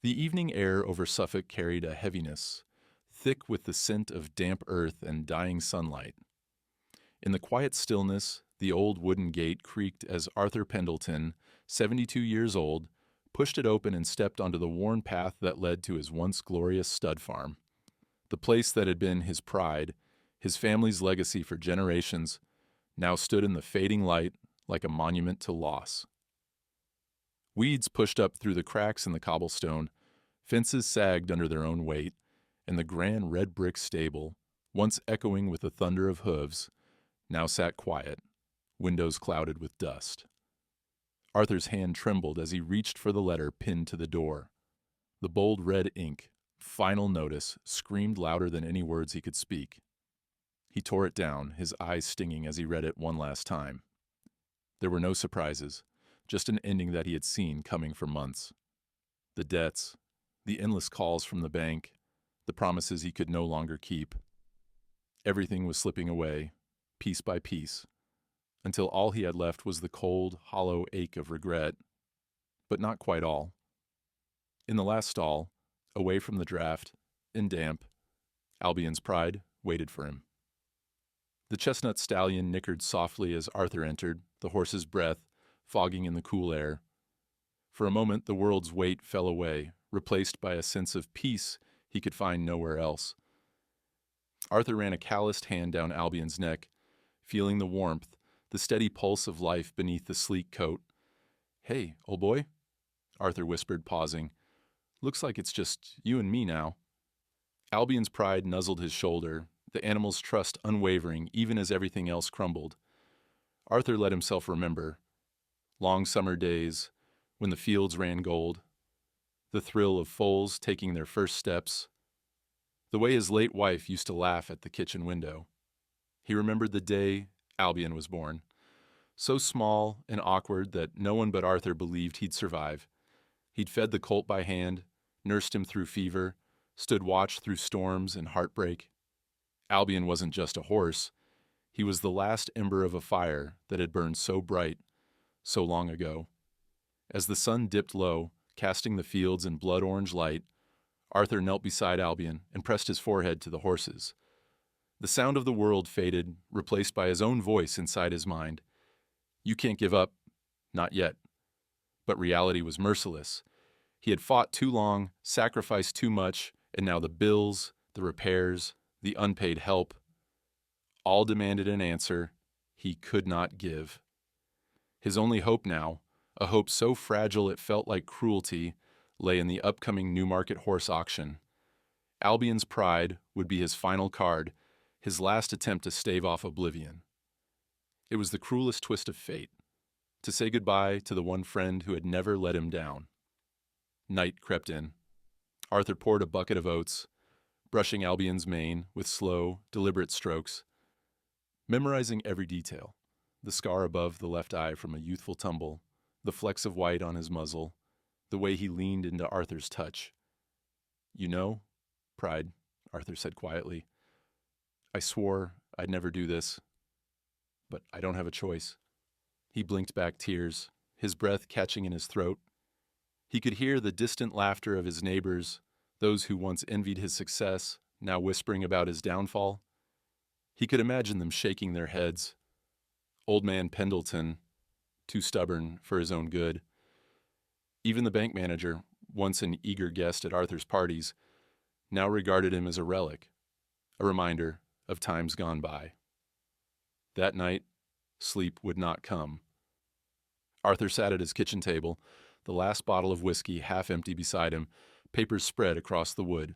The evening air over Suffolk carried a heaviness, thick with the scent of damp earth and dying sunlight. In the quiet stillness, the old wooden gate creaked as Arthur Pendelton, 72 years old, pushed it open and stepped onto the worn path that led to his once glorious stud farm. The place that had been his pride, his family's legacy for generations, now stood in the fading light like a monument to loss. Weeds pushed up through the cracks in the cobblestone, fences sagged under their own weight, and the grand red brick stable, once echoing with the thunder of hooves, now sat quiet, windows clouded with dust. Arthur's hand trembled as he reached for the letter pinned to the door. The bold red ink, final notice, screamed louder than any words he could speak. He tore it down, his eyes stinging as he read it one last time. There were no surprises, just an ending that he had seen coming for months. The debts, the endless calls from the bank, the promises he could no longer keep. Everything was slipping away, piece by piece, until all he had left was the cold, hollow ache of regret. But not quite all. In the last stall, away from the draft, in damp, Albion's pride waited for him. The chestnut stallion nickered softly as Arthur entered, the horse's breath fogging in the cool air. For a moment the world's weight fell away, replaced by a sense of peace he could find nowhere else. Arthur ran a calloused hand down Albion's neck, feeling the warmth, the steady pulse of life beneath the sleek coat. "Hey, old boy," Arthur whispered, pausing. "Looks like it's just you and me now." Albion's pride nuzzled his shoulder, the animal's trust unwavering even as everything else crumbled. Arthur let himself remember. Long summer days, when the fields ran gold, the thrill of foals taking their first steps, the way his late wife used to laugh at the kitchen window. He remembered the day Albion was born, so small and awkward that no one but Arthur believed he'd survive. He'd fed the colt by hand, nursed him through fever, stood watch through storms and heartbreak. Albion wasn't just a horse. He was the last ember of a fire that had burned so bright, so long ago. As the sun dipped low, casting the fields in blood-orange light, Arthur knelt beside Albion and pressed his forehead to the horse's. The sound of the world faded, replaced by his own voice inside his mind. "You can't give up. Not yet." But reality was merciless. He had fought too long, sacrificed too much, and now the bills, the repairs, the unpaid help, all demanded an answer he could not give. His only hope now, a hope so fragile it felt like cruelty, lay in the upcoming Newmarket horse auction. Albion's pride would be his final card, his last attempt to stave off oblivion. It was the cruelest twist of fate, to say goodbye to the one friend who had never let him down. Night crept in. Arthur poured a bucket of oats, brushing Albion's mane with slow, deliberate strokes, memorizing every detail: the scar above the left eye from a youthful tumble, the flecks of white on his muzzle, the way he leaned into Arthur's touch. "You know, Pride," Arthur said quietly, "I swore I'd never do this, but I don't have a choice." He blinked back tears, his breath catching in his throat. He could hear the distant laughter of his neighbors, those who once envied his success, now whispering about his downfall. He could imagine them shaking their heads. Old man Pendleton, too stubborn for his own good. Even the bank manager, once an eager guest at Arthur's parties, now regarded him as a relic, a reminder of times gone by. That night, sleep would not come. Arthur sat at his kitchen table, the last bottle of whiskey half empty beside him, papers spread across the wood.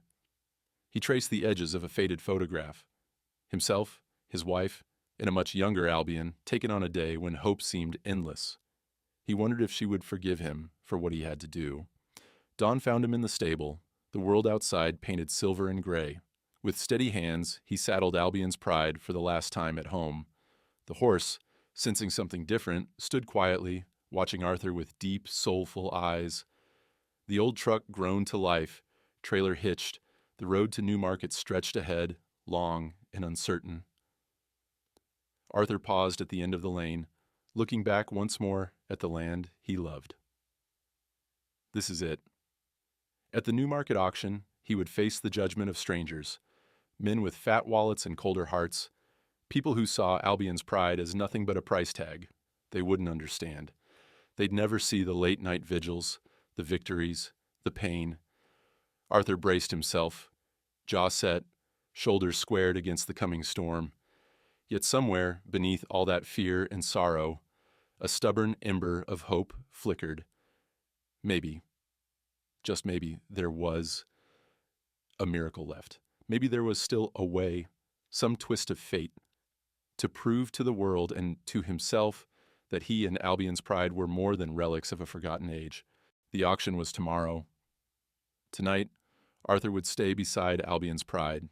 He traced the edges of a faded photograph. Himself, his wife, and a much younger Albion, taken on a day when hope seemed endless. He wondered if she would forgive him for what he had to do. Dawn found him in the stable, the world outside painted silver and gray. With steady hands, he saddled Albion's pride for the last time at home. The horse, sensing something different, stood quietly, watching Arthur with deep, soulful eyes. The old truck groaned to life, trailer hitched, the road to Newmarket stretched ahead, long and uncertain. Arthur paused at the end of the lane, looking back once more at the land he loved. This is it. At the Newmarket auction, he would face the judgment of strangers, men with fat wallets and colder hearts, people who saw Albion's pride as nothing but a price tag. They wouldn't understand. They'd never see the late-night vigils, the victories, the pain. Arthur braced himself, jaw set, shoulders squared against the coming storm. Yet somewhere, beneath all that fear and sorrow, a stubborn ember of hope flickered. Maybe, just maybe, there was a miracle left. Maybe there was still a way, some twist of fate, to prove to the world and to himself that he and Albion's pride were more than relics of a forgotten age. The auction was tomorrow. Tonight, Arthur would stay beside Albion's pride,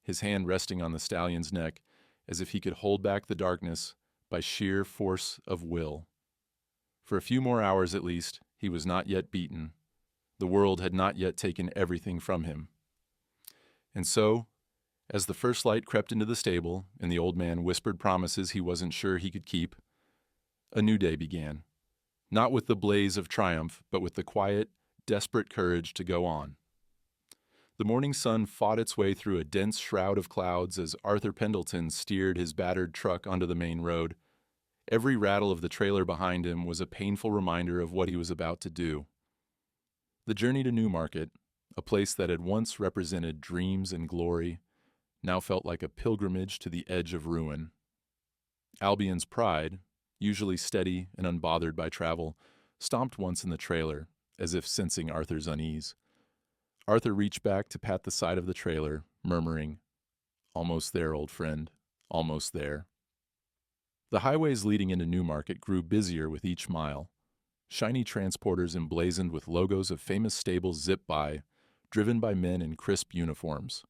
his hand resting on the stallion's neck as if he could hold back the darkness by sheer force of will. For a few more hours at least, he was not yet beaten. The world had not yet taken everything from him. And so, as the first light crept into the stable and the old man whispered promises he wasn't sure he could keep, a new day began, not with the blaze of triumph, but with the quiet, desperate courage to go on. The morning sun fought its way through a dense shroud of clouds as Arthur Pendelton steered his battered truck onto the main road. Every rattle of the trailer behind him was a painful reminder of what he was about to do. The journey to Newmarket, a place that had once represented dreams and glory, now felt like a pilgrimage to the edge of ruin. Albion's pride, usually steady and unbothered by travel, stomped once in the trailer, as if sensing Arthur's unease. Arthur reached back to pat the side of the trailer, murmuring, "Almost there, old friend, almost there." The highways leading into Newmarket grew busier with each mile. Shiny transporters emblazoned with logos of famous stables zipped by, driven by men in crisp uniforms.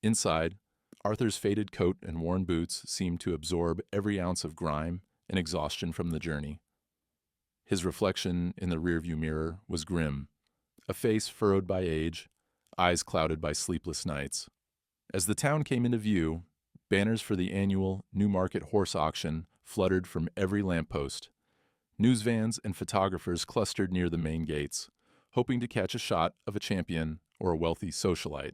Inside, Arthur's faded coat and worn boots seemed to absorb every ounce of grime and exhaustion from the journey. His reflection in the rearview mirror was grim, a face furrowed by age, eyes clouded by sleepless nights. As the town came into view, banners for the annual Newmarket horse auction fluttered from every lamppost. News vans and photographers clustered near the main gates, hoping to catch a shot of a champion or a wealthy socialite.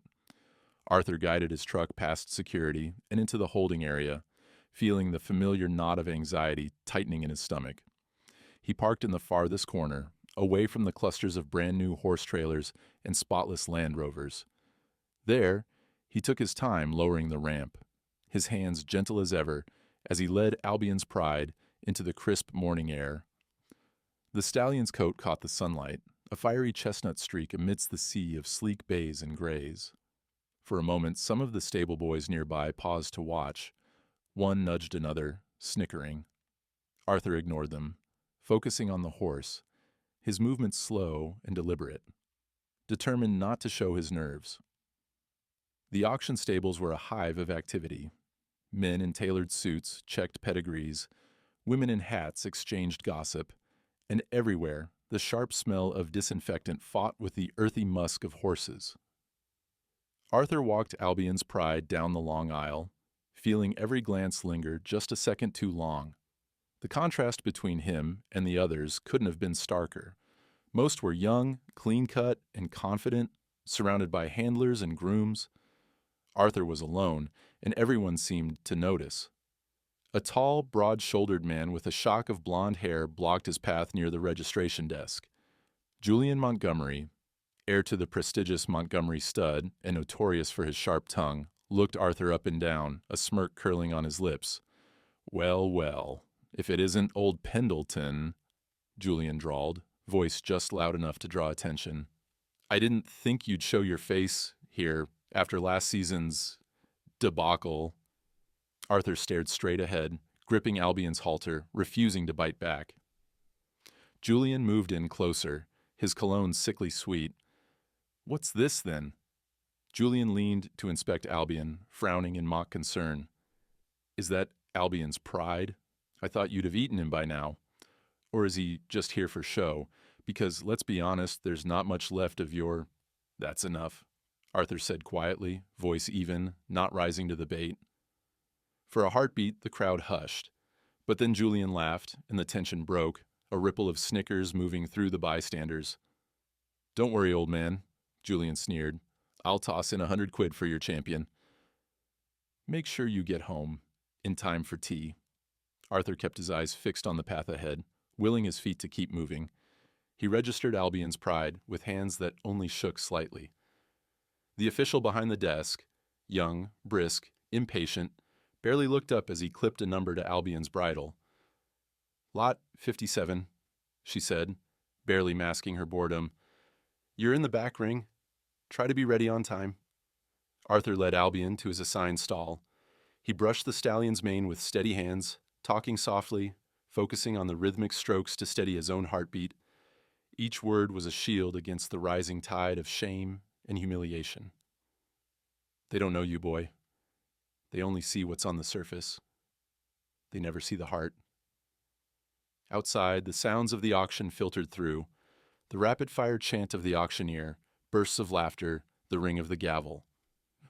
Arthur guided his truck past security and into the holding area, feeling the familiar knot of anxiety tightening in his stomach. He parked in the farthest corner, away from the clusters of brand-new horse trailers and spotless Land Rovers. There, he took his time lowering the ramp, his hands gentle as ever, as he led Albion's pride into the crisp morning air. The stallion's coat caught the sunlight, a fiery chestnut streak amidst the sea of sleek bays and grays. For a moment, some of the stable boys nearby paused to watch. One nudged another, snickering. Arthur ignored them, focusing on the horse, his movements slow and deliberate, determined not to show his nerves. The auction stables were a hive of activity. Men in tailored suits checked pedigrees, women in hats exchanged gossip, and everywhere the sharp smell of disinfectant fought with the earthy musk of horses. Arthur walked Albion's pride down the long aisle, feeling every glance linger just a second too long. The contrast between him and the others couldn't have been starker. Most were young, clean-cut, and confident, surrounded by handlers and grooms. Arthur was alone, and everyone seemed to notice. A tall, broad-shouldered man with a shock of blonde hair blocked his path near the registration desk. Julian Montgomery, heir to the prestigious Montgomery stud and notorious for his sharp tongue, looked Arthur up and down, a smirk curling on his lips. "Well, well, if it isn't old Pendleton," Julian drawled, voice just loud enough to draw attention. "I didn't think you'd show your face here after last season's debacle." Arthur stared straight ahead, gripping Albion's halter, refusing to bite back. Julian moved in closer, his cologne sickly sweet. "What's this, then?" Julian leaned to inspect Albion, frowning in mock concern. "Is that Albion's pride? I thought you'd have eaten him by now. Or is he just here for show? Because, let's be honest, there's not much left of your—" "That's enough," Arthur said quietly, voice even, not rising to the bait. For a heartbeat, the crowd hushed. But then Julian laughed, and the tension broke, a ripple of snickers moving through the bystanders. "Don't worry, old man. Julian sneered. "I'll toss in 100 quid for your champion." "Make sure you get home in time for tea." Arthur kept his eyes fixed on the path ahead, willing his feet to keep moving. He registered Albion's pride with hands that only shook slightly. The official behind the desk, young, brisk, impatient, barely looked up as he clipped a number to Albion's bridle. "Lot 57, she said, barely masking her boredom. "You're in the back ring. Try to be ready on time." Arthur led Albion to his assigned stall. He brushed the stallion's mane with steady hands, talking softly, focusing on the rhythmic strokes to steady his own heartbeat. Each word was a shield against the rising tide of shame and humiliation. "They don't know you, boy. They only see what's on the surface. They never see the heart." Outside, the sounds of the auction filtered through. The rapid-fire chant of the auctioneer, bursts of laughter, the ring of the gavel.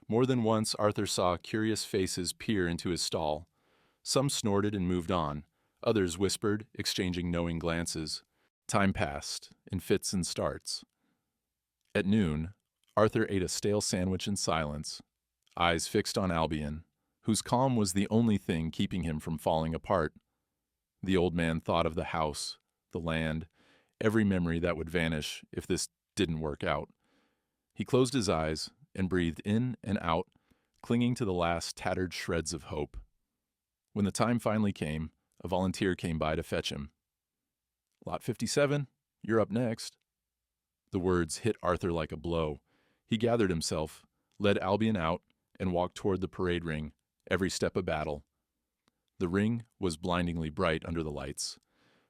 More than once, Arthur saw curious faces peer into his stall. Some snorted and moved on. Others whispered, exchanging knowing glances. Time passed, in fits and starts. At noon, Arthur ate a stale sandwich in silence, eyes fixed on Albion, whose calm was the only thing keeping him from falling apart. The old man thought of the house, the land, every memory that would vanish if this didn't work out. He closed his eyes and breathed in and out, clinging to the last tattered shreds of hope. When the time finally came, a volunteer came by to fetch him. "Lot 57, you're up next." The words hit Arthur like a blow. He gathered himself, led Albion out, and walked toward the parade ring, every step a battle. The ring was blindingly bright under the lights.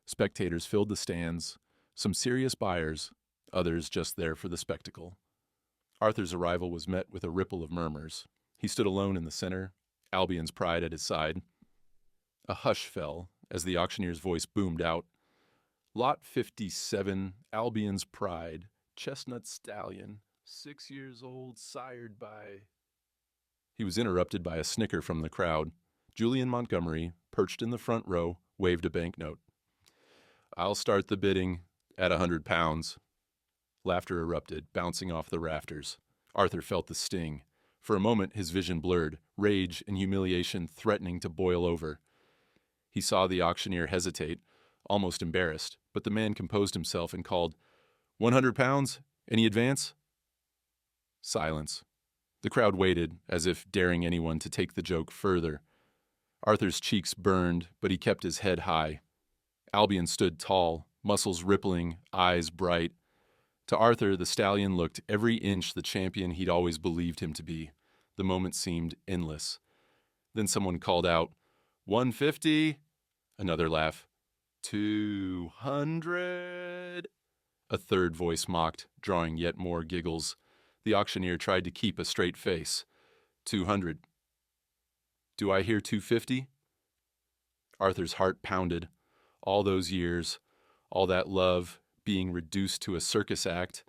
Spectators filled the stands, some serious buyers, others just there for the spectacle. Arthur's arrival was met with a ripple of murmurs. He stood alone in the center, Albion's pride at his side. A hush fell as the auctioneer's voice boomed out. "Lot 57, Albion's pride, chestnut stallion, 6 years old, sired by—" He was interrupted by a snicker from the crowd. Julian Montgomery, perched in the front row, waved a banknote. "I'll start the bidding at £100. Laughter erupted, bouncing off the rafters. Arthur felt the sting. For a moment his vision blurred, rage and humiliation threatening to boil over. He saw the auctioneer hesitate, almost embarrassed, but the man composed himself and called, £100? Any advance?" Silence. The crowd waited, as if daring anyone to take the joke further. Arthur's cheeks burned, but he kept his head high. Albion stood tall, muscles rippling, eyes bright. To Arthur, the stallion looked every inch the champion he'd always believed him to be. The moment seemed endless. Then someone called out, "150? Another laugh. 200? A third voice mocked, drawing yet more giggles. The auctioneer tried to keep a straight face. 200. "Do I hear 250? Arthur's heart pounded. All those years, all that love, being reduced to a circus act.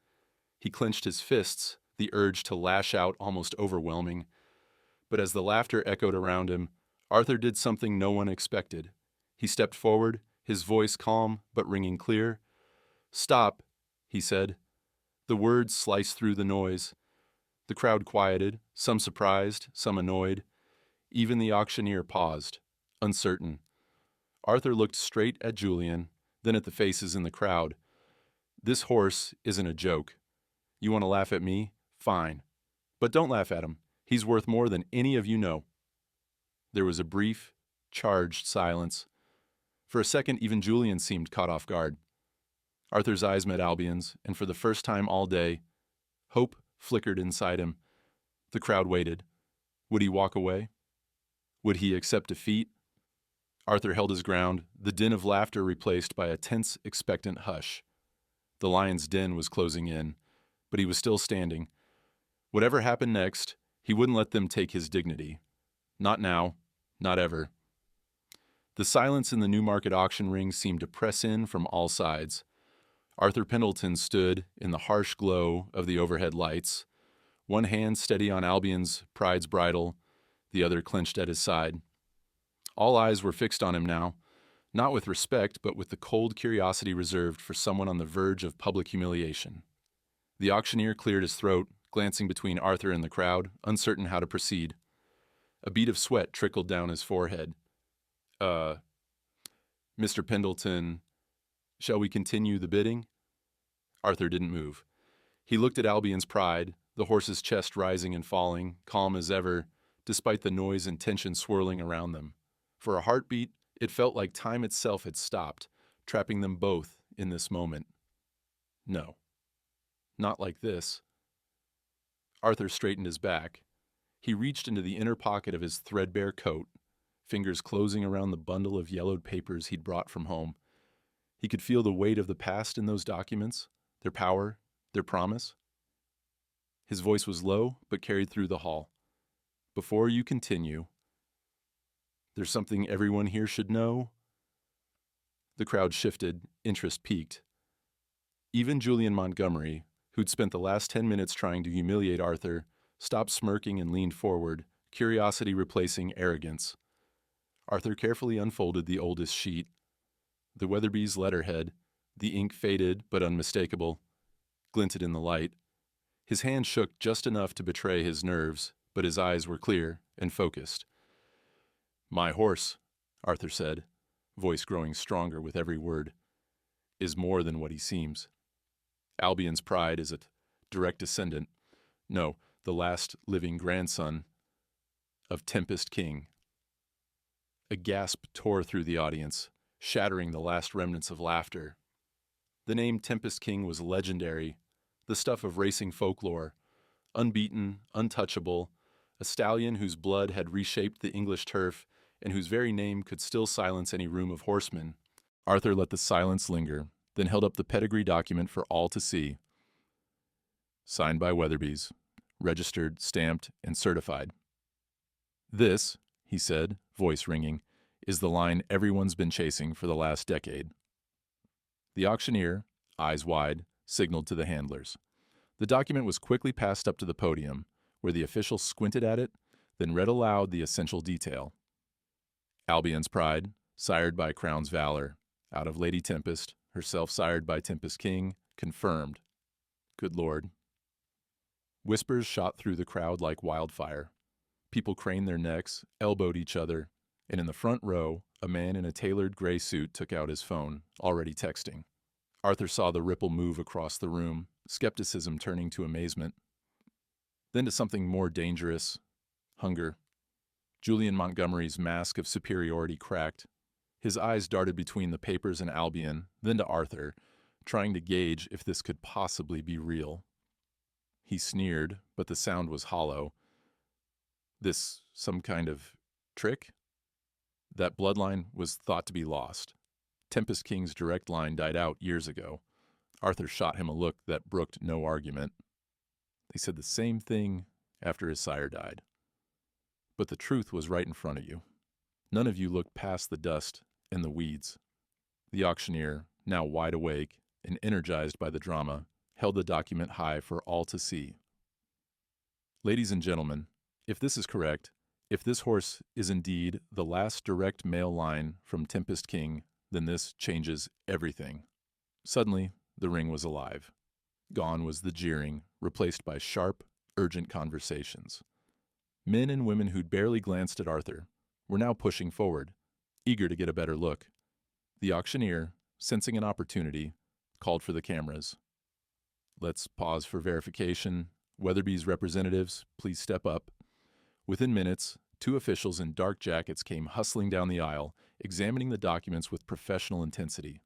He clenched his fists, the urge to lash out almost overwhelming. But as the laughter echoed around him, Arthur did something no one expected. He stepped forward, his voice calm but ringing clear. "Stop," he said. The words sliced through the noise. The crowd quieted, some surprised, some annoyed. Even the auctioneer paused, uncertain. Arthur looked straight at Julian, then at the faces in the crowd. "This horse isn't a joke. You want to laugh at me? Fine. But don't laugh at him. He's worth more than any of you know." There was a brief, charged silence. For a second, even Julian seemed caught off guard. Arthur's eyes met Albion's, and for the first time all day, hope flickered inside him. The crowd waited. Would he walk away? Would he accept defeat? Arthur held his ground, the din of laughter replaced by a tense, expectant hush. The lion's den was closing in, but he was still standing. Whatever happened next, he wouldn't let them take his dignity. Not now, not ever. The silence in the Newmarket auction ring seemed to press in from all sides. Arthur Pendelton stood in the harsh glow of the overhead lights, one hand steady on Albion's pride's bridle, the other clenched at his side. All eyes were fixed on him now, not with respect, but with the cold curiosity reserved for someone on the verge of public humiliation. The auctioneer cleared his throat, glancing between Arthur and the crowd, uncertain how to proceed. A bead of sweat trickled down his forehead. Mr. Pendleton, shall we continue the bidding? Arthur didn't move. He looked at Albion's Pride, the horse's chest rising and falling, calm as ever, despite the noise and tension swirling around them. For a heartbeat, it felt like time itself had stopped, trapping them both in this moment. No, not like this. Arthur straightened his back. He reached into the inner pocket of his threadbare coat, fingers closing around the bundle of yellowed papers he'd brought from home. He could feel the weight of the past in those documents, their power, their promise. His voice was low, but carried through the hall. Before you continue, there's something everyone here should know. The crowd shifted, interest peaked. Even Julian Montgomery, who'd spent the last 10 minutes trying to humiliate Arthur, stopped smirking and leaned forward, curiosity replacing arrogance. Arthur carefully unfolded the oldest sheet. The Weatherby's letterhead, the ink faded but unmistakable, glinted in the light. His hand shook just enough to betray his nerves, but his eyes were clear and focused. My horse, Arthur said, voice growing stronger with every word, is more than what he seems. Albion's Pride is a direct descendant, no, the last living grandson of Tempest King. A gasp tore through the audience, shattering the last remnants of laughter. The name Tempest King was legendary, the stuff of racing folklore, unbeaten, untouchable, a stallion whose blood had reshaped the English turf and whose very name could still silence any room of horsemen. Arthur let the silence linger, then held up the pedigree document for all to see. Signed by Weatherby's, registered, stamped, and certified. This, he said, voice ringing, is the line everyone's been chasing for the last decade. The auctioneer, eyes wide, signaled to the handlers. The document was quickly passed up to the podium, where the official squinted at it, then read aloud the essential detail. Albion's Pride, sired by Crown's Valor, out of Lady Tempest, herself sired by Tempest King, confirmed. Good Lord. Whispers shot through the crowd like wildfire. People craned their necks, elbowed each other, and in the front row, a man in a tailored gray suit took out his phone, already texting. Arthur saw the ripple move across the room, skepticism turning to amazement. Then to something more dangerous, hunger. Julian Montgomery's mask of superiority cracked. His eyes darted between the papers and Albion, then to Arthur, trying to gauge if this could possibly be real. He sneered, but the sound was hollow. This some kind of trick? That bloodline was thought to be lost. Tempest King's direct line died out years ago. Arthur shot him a look that brooked no argument. They said the same thing after his sire died. But the truth was right in front of you. None of you looked past the dust and the weeds. The auctioneer, now wide awake and energized by the drama, held the document high for all to see. Ladies and gentlemen, if this is correct, if this horse is indeed the last direct male line from Tempest King, then this changes everything. Suddenly, the ring was alive. Gone was the jeering, replaced by sharp, urgent conversations. Men and women who'd barely glanced at Arthur were now pushing forward, eager to get a better look. The auctioneer, sensing an opportunity, called for the cameras. Let's pause for verification. Weatherby's representatives, please step up. Within minutes, two officials in dark jackets came hustling down the aisle, examining the documents with professional intensity.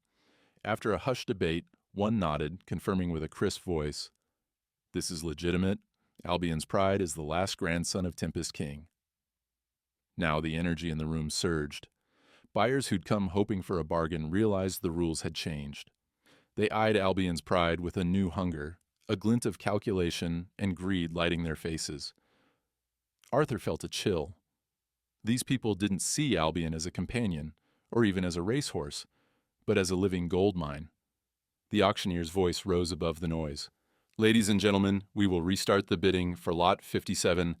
After a hushed debate, one nodded, confirming with a crisp voice, "This is legitimate. Albion's Pride is the last grandson of Tempest King." Now the energy in the room surged. Buyers who'd come hoping for a bargain realized the rules had changed. They eyed Albion's Pride with a new hunger, a glint of calculation and greed lighting their faces. Arthur felt a chill. These people didn't see Albion as a companion, or even as a racehorse, but as a living gold mine. The auctioneer's voice rose above the noise. Ladies and gentlemen, we will restart the bidding for Lot 57,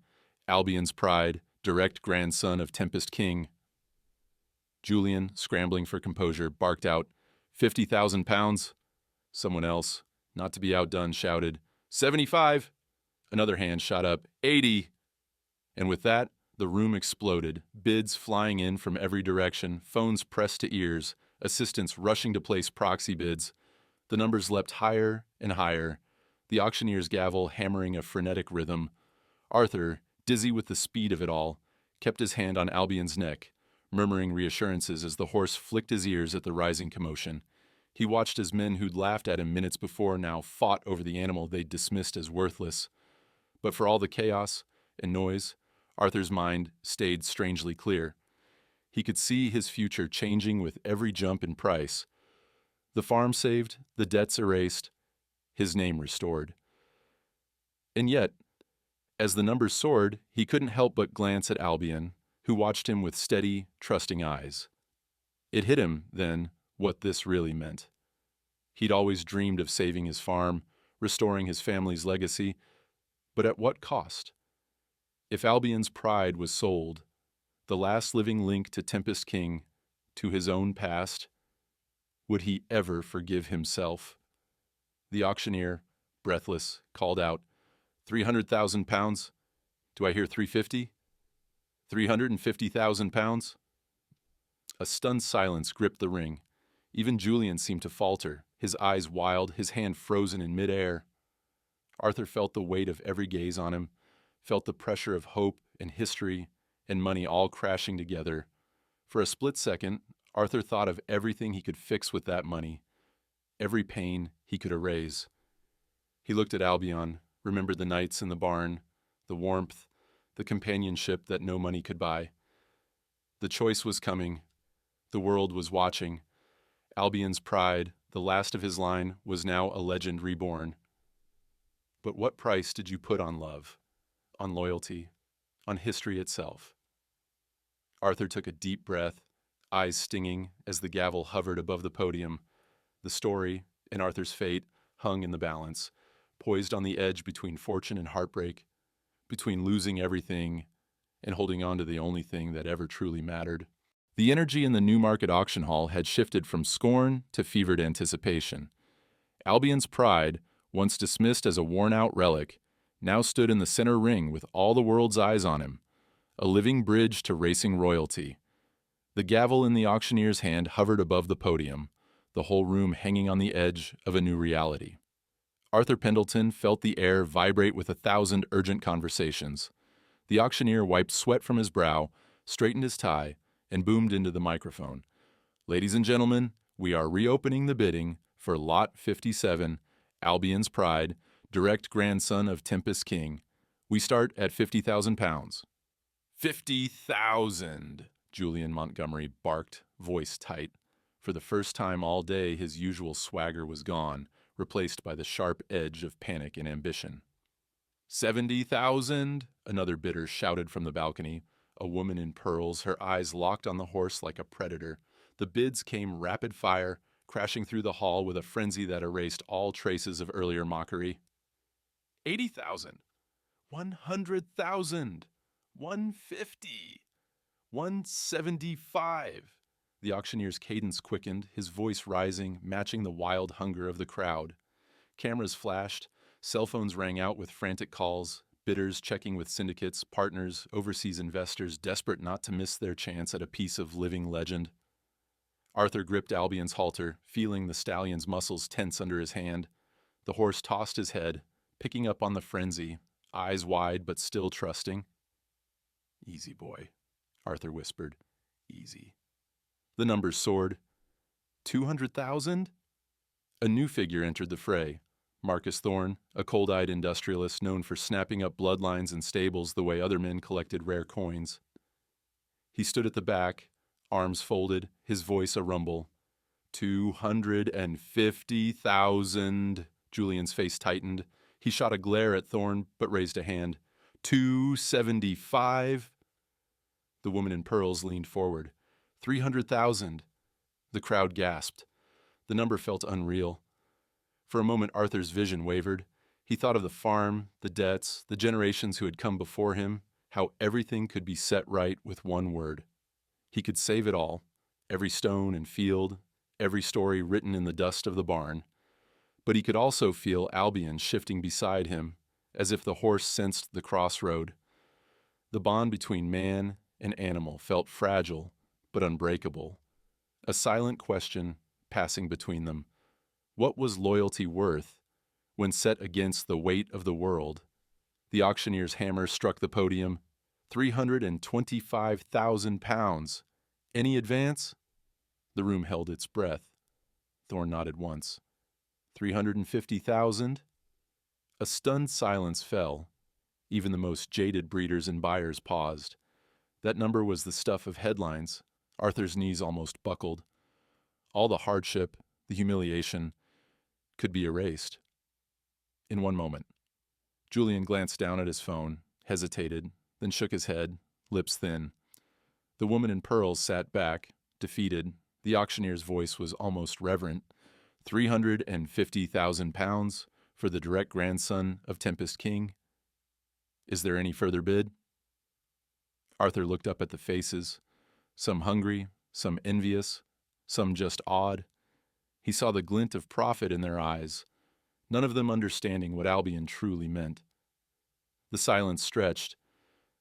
Albion's Pride, direct grandson of Tempest King. Julian, scrambling for composure, barked out, £50,000. Someone else, not to be outdone, shouted, 75. Another hand shot up. 80. And with that, the room exploded, bids flying in from every direction, phones pressed to ears, assistants rushing to place proxy bids. The numbers leapt higher and higher, the auctioneer's gavel hammering a frenetic rhythm. Arthur, dizzy with the speed of it all, kept his hand on Albion's neck, murmuring reassurances as the horse flicked his ears at the rising commotion. He watched as men who'd laughed at him minutes before now fought over the animal they'd dismissed as worthless. But for all the chaos and noise, Arthur's mind stayed strangely clear. He could see his future changing with every jump in price. The farm saved, the debts erased, his name restored. And yet, as the numbers soared, he couldn't help but glance at Albion, who watched him with steady, trusting eyes. It hit him, then, what this really meant. He'd always dreamed of saving his farm, restoring his family's legacy, but at what cost? If Albion's pride was sold, the last living link to Tempest King, to his own past, would he ever forgive himself? The auctioneer, breathless, called out, 300,000 pounds? Do I hear 350? 350,000 pounds? A stunned silence gripped the ring. Even Julian seemed to falter, his eyes wild, his hand frozen in midair. Arthur felt the weight of every gaze on him, felt the pressure of hope and history and money all crashing together. For a split second, Arthur thought of everything he could fix with that money, every pain he could erase. He looked at Albion, remembered the nights in the barn, the warmth, the companionship that no money could buy. The choice was coming. The world was watching. Albion's pride, the last of his line, was now a legend reborn. But what price did you put on love, on loyalty, on history itself? Arthur took a deep breath, eyes stinging as the gavel hovered above the podium. The story, and Arthur's fate, hung in the balance, poised on the edge between fortune and heartbreak, between losing everything and holding on to the only thing that ever truly mattered. The energy in the Newmarket auction hall had shifted from scorn to fevered anticipation. Albion's pride, once dismissed as a worn-out relic, now stood in the center ring with all the world's eyes on him, a living bridge to racing royalty. The gavel in the auctioneer's hand hovered above the podium, the whole room hanging on the edge of a new reality. Arthur Pendelton felt the air vibrate with 1,000 urgent conversations. The auctioneer wiped sweat from his brow, straightened his tie, and boomed into the microphone. Ladies and gentlemen, we are reopening the bidding for Lot 57, Albion's Pride, direct grandson of Tempest King. We start at 50,000 pounds. 50,000, Julian Montgomery barked, voice tight. For the first time all day, his usual swagger was gone, replaced by the sharp edge of panic and ambition. 70,000, another bidder shouted from the balcony. A woman in pearls, her eyes locked on the horse like a predator. The bids came rapid fire, crashing through the hall with a frenzy that erased all traces of earlier mockery. 80,000, 100,000, 150, 175. The auctioneer's cadence quickened, his voice rising, matching the wild hunger of the crowd. Cameras flashed, cell phones rang out with frantic calls, bidders checking with syndicates, partners, overseas investors desperate not to miss their chance at a piece of living legend. Arthur gripped Albion's halter, feeling the stallion's muscles tense under his hand. The horse tossed his head, picking up on the frenzy, eyes wide but still trusting. "Easy, boy," Arthur whispered. "Easy." The numbers soared. 200,000? A new figure entered the fray. Marcus Thorne, a cold-eyed industrialist known for snapping up bloodlines in stables the way other men collected rare coins. He stood at the back, arms folded, his voice a rumble. 250,000. Julian's face tightened. He shot a glare at Thorne, but raised a hand. 275. The woman in pearls leaned forward. 300,000. The crowd gasped. The number felt unreal. For a moment, Arthur's vision wavered. He thought of the farm, the debts, the generations who had come before him, how everything could be set right with one word. He could save it all, every stone and field, every story written in the dust of the barn. But he could also feel Albion shifting beside him, as if the horse sensed the crossroad. The bond between man and animal felt fragile but unbreakable. A silent question passing between them. What was loyalty worth when set against the weight of the world? The auctioneer's hammer struck the podium. 325,000 pounds. Any advance? The room held its breath. Thorn nodded once. 350,000? A stunned silence fell. Even the most jaded breeders and buyers paused. That number was the stuff of headlines. Arthur's knees almost buckled. All the hardship, the humiliation, could be erased. In one moment, Julian glanced down at his phone, hesitated, then shook his head, lips thin. The woman in pearls sat back, defeated. The auctioneer's voice was almost reverent. 350,000 pounds for the direct grandson of Tempest King. Is there any further bid? Arthur looked up at the faces, some hungry, some envious, some just awed. He saw the glint of profit in their eyes, none of them understanding what Albion truly meant. The silence stretched.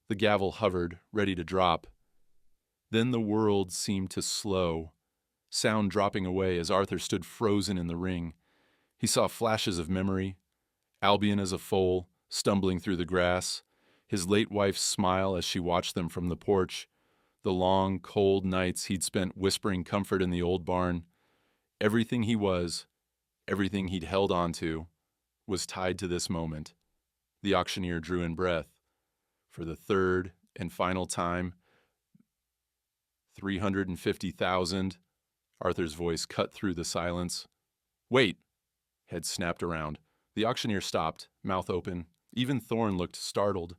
The gavel hovered, ready to drop. Then the world seemed to slow, sound dropping away as Arthur stood frozen in the ring. He saw flashes of memory, Albion as a foal, stumbling through the grass, his late wife's smile as she watched them from the porch, the long, cold nights he'd spent whispering comfort in the old barn. Everything he was, everything he'd held on to, was tied to this moment. The auctioneer drew in breath. For the third and final time, 350,000. Arthur's voice cut through the silence. Wait! Head snapped around. The auctioneer stopped, mouth open. Even Thorn looked startled.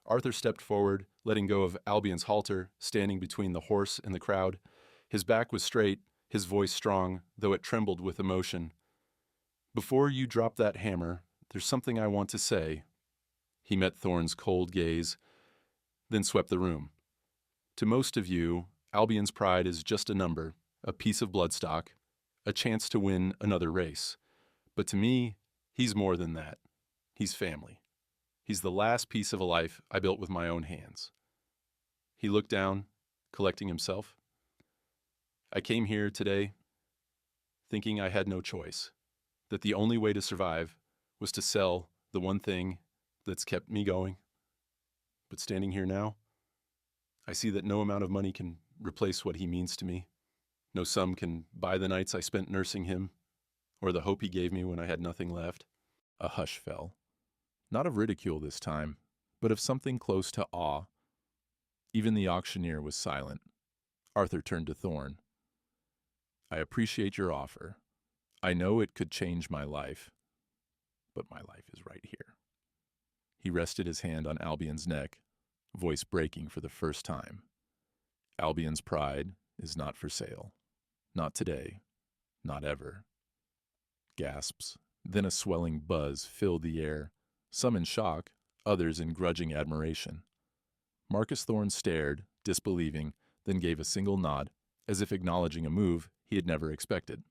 Arthur stepped forward, letting go of Albion's halter, standing between the horse and the crowd. His back was straight, his voice strong, though it trembled with emotion. Before you drop that hammer, there's something I want to say. He met Thorn's cold gaze, then swept the room. To most of you, Albion's pride is just a number, a piece of bloodstock, a chance to win another race. But to me, he's more than that. He's family. He's the last piece of a life I built with my own hands. He looked down, collecting himself. I came here today thinking I had no choice, that the only way to survive was to sell the one thing that's kept me going. But standing here now, I see that no amount of money can replace what he means to me. No sum can buy the nights I spent nursing him, or the hope he gave me when I had nothing left. A hush fell. Not of ridicule this time, but of something close to awe. Even the auctioneer was silent. Arthur turned to Thorn. I appreciate your offer. I know it could change my life, but my life is right here. He rested his hand on Albion's neck, voice breaking for the first time. Albion's pride is not for sale. Not today. Not ever. Gasps, then a swelling buzz filled the air, some in shock, others in grudging admiration. Marcus Thorne stared, disbelieving, then gave a single nod, as if acknowledging a move he had never expected.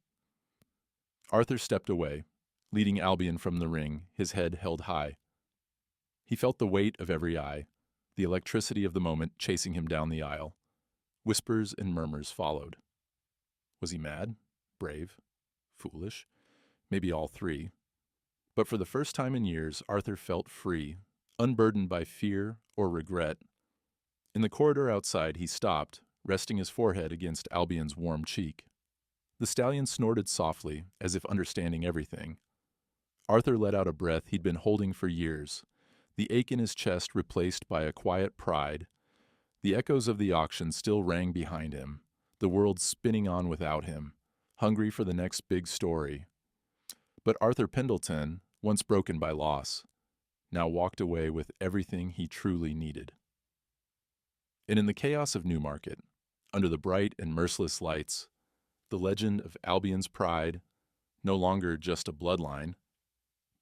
Arthur stepped away, leading Albion from the ring, his head held high. He felt the weight of every eye, the electricity of the moment chasing him down the aisle. Whispers and murmurs followed. Was he mad? Brave? Foolish? Maybe all three. But for the first time in years, Arthur felt free, unburdened by fear or regret. In the corridor outside, he stopped, resting his forehead against Albion's warm cheek. The stallion snorted softly, as if understanding everything. Arthur let out a breath he'd been holding for years, the ache in his chest replaced by a quiet pride. The echoes of the auction still rang behind him, the world spinning on without him, hungry for the next big story. But Arthur Pendelton, once broken by loss, now walked away with everything he truly needed. And in the chaos of Newmarket, under the bright and merciless lights, the legend of Albion's pride, no longer just a bloodline,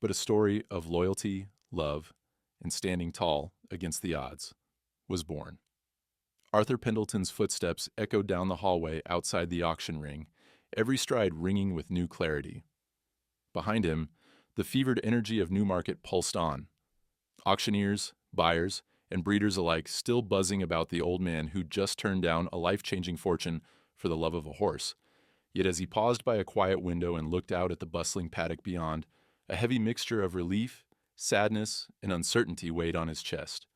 but a story of loyalty, love, and standing tall against the odds, was born. Arthur Pendelton's footsteps echoed down the hallway outside the auction ring, every stride ringing with new clarity. Behind him, the fevered energy of Newmarket pulsed on. Auctioneers, buyers, and breeders alike still buzzing about the old man who'd just turned down a life-changing fortune for the love of a horse. Yet as he paused by a quiet window and looked out at the bustling paddock beyond, a heavy mixture of relief, sadness, and uncertainty weighed on his chest.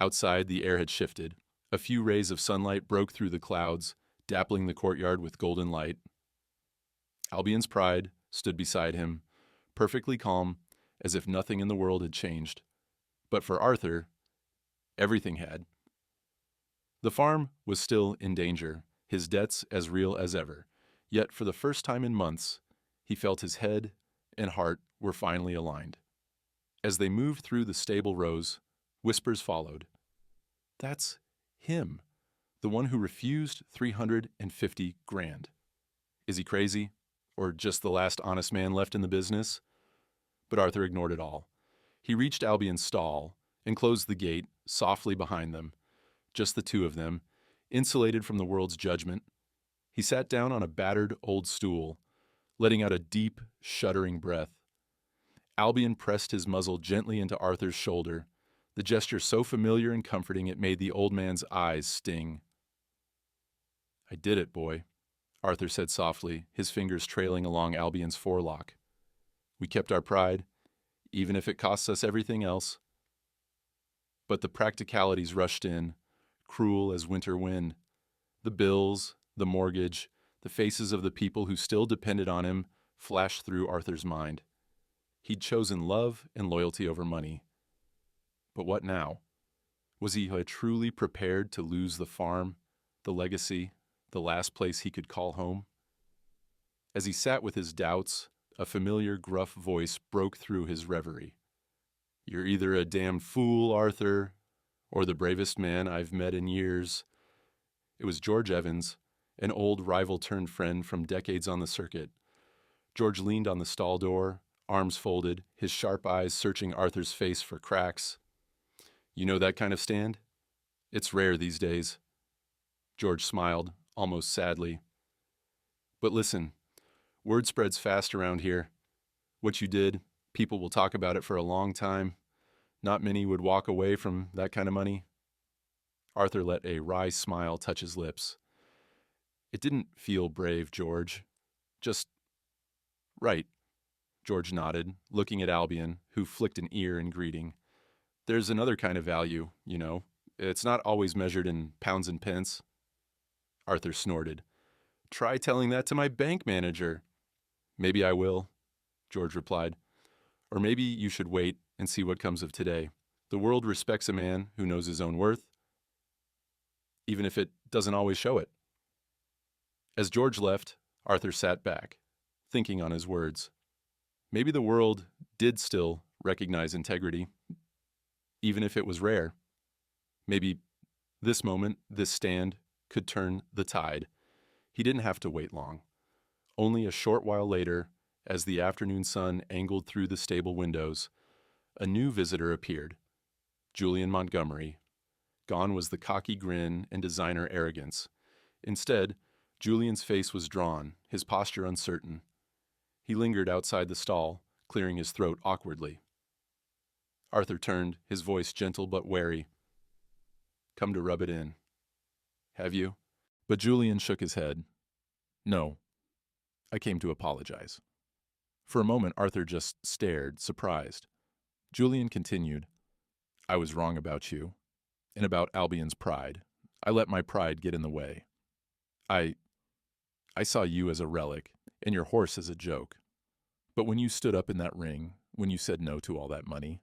Outside, the air had shifted. A few rays of sunlight broke through the clouds, dappling the courtyard with golden light. Albion's pride stood beside him, perfectly calm, as if nothing in the world had changed. But for Arthur, everything had. The farm was still in danger, his debts as real as ever. Yet for the first time in months, he felt his head and heart were finally aligned. As they moved through the stable rows, whispers followed. That's him, the one who refused 350 grand. Is he crazy? Or just the last honest man left in the business? But Arthur ignored it all. He reached Albion's stall and closed the gate softly behind them, just the two of them, insulated from the world's judgment. He sat down on a battered old stool, letting out a deep, shuddering breath. Albion pressed his muzzle gently into Arthur's shoulder, the gesture so familiar and comforting it made the old man's eyes sting. "I did it, boy," Arthur said softly, his fingers trailing along Albion's forelock. "We kept our pride, even if it costs us everything else." But the practicalities rushed in, cruel as winter wind. The bills, the mortgage, the faces of the people who still depended on him flashed through Arthur's mind. He'd chosen love and loyalty over money. But what now? Was he truly prepared to lose the farm, the legacy, the last place he could call home? As he sat with his doubts, a familiar gruff voice broke through his reverie. "You're either a damned fool, Arthur, or the bravest man I've met in years." It was George Evans, an old rival-turned-friend from decades on the circuit. George leaned on the stall door, arms folded, his sharp eyes searching Arthur's face for cracks. "You know that kind of stand? It's rare these days." George smiled, almost sadly. "But listen, word spreads fast around here. What you did, people will talk about it for a long time. Not many would walk away from that kind of money." Arthur let a wry smile touch his lips. "It didn't feel brave, George. Just right." George nodded, looking at Albion, who flicked an ear in greeting. "There's another kind of value, you know. It's not always measured in pounds and pence." Arthur snorted. "Try telling that to my bank manager." "Maybe I will," George replied. "Or maybe you should wait and see what comes of today. The world respects a man who knows his own worth, even if it doesn't always show it." As George left, Arthur sat back, thinking on his words. Maybe the world did still recognize integrity, even if it was rare. Maybe this moment, this stand, could turn the tide. He didn't have to wait long. Only a short while later, as the afternoon sun angled through the stable windows, a new visitor appeared. Julian Montgomery. Gone was the cocky grin and designer arrogance. Instead, Julian's face was drawn, his posture uncertain. He lingered outside the stall, clearing his throat awkwardly. Arthur turned, his voice gentle but wary. "Come to rub it in." "Have you?" But Julian shook his head. "No. I came to apologize." For a moment, Arthur just stared, surprised. Julian continued. "I was wrong about you, and about Albion's pride. I let my pride get in the way. I saw you as a relic, and your horse as a joke. But when you stood up in that ring, when you said no to all that money,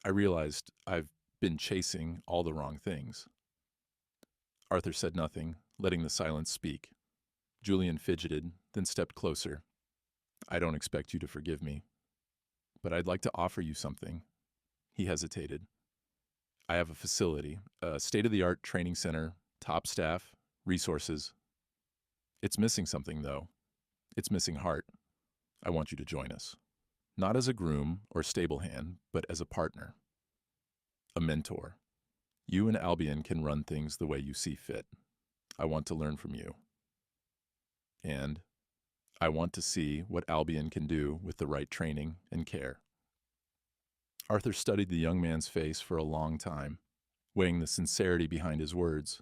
I realized I've been chasing all the wrong things." Arthur said nothing, letting the silence speak. Julian fidgeted, then stepped closer. "I don't expect you to forgive me, but I'd like to offer you something." He hesitated. "I have a facility, a state-of-the-art training center, top staff, resources. It's missing something, though. It's missing heart. I want you to join us. Not as a groom or stable hand, but as a partner. A mentor. You and Albion can run things the way you see fit. I want to learn from you. And I want to see what Albion can do with the right training and care. Arthur studied the young man's face for a long time, weighing the sincerity behind his words.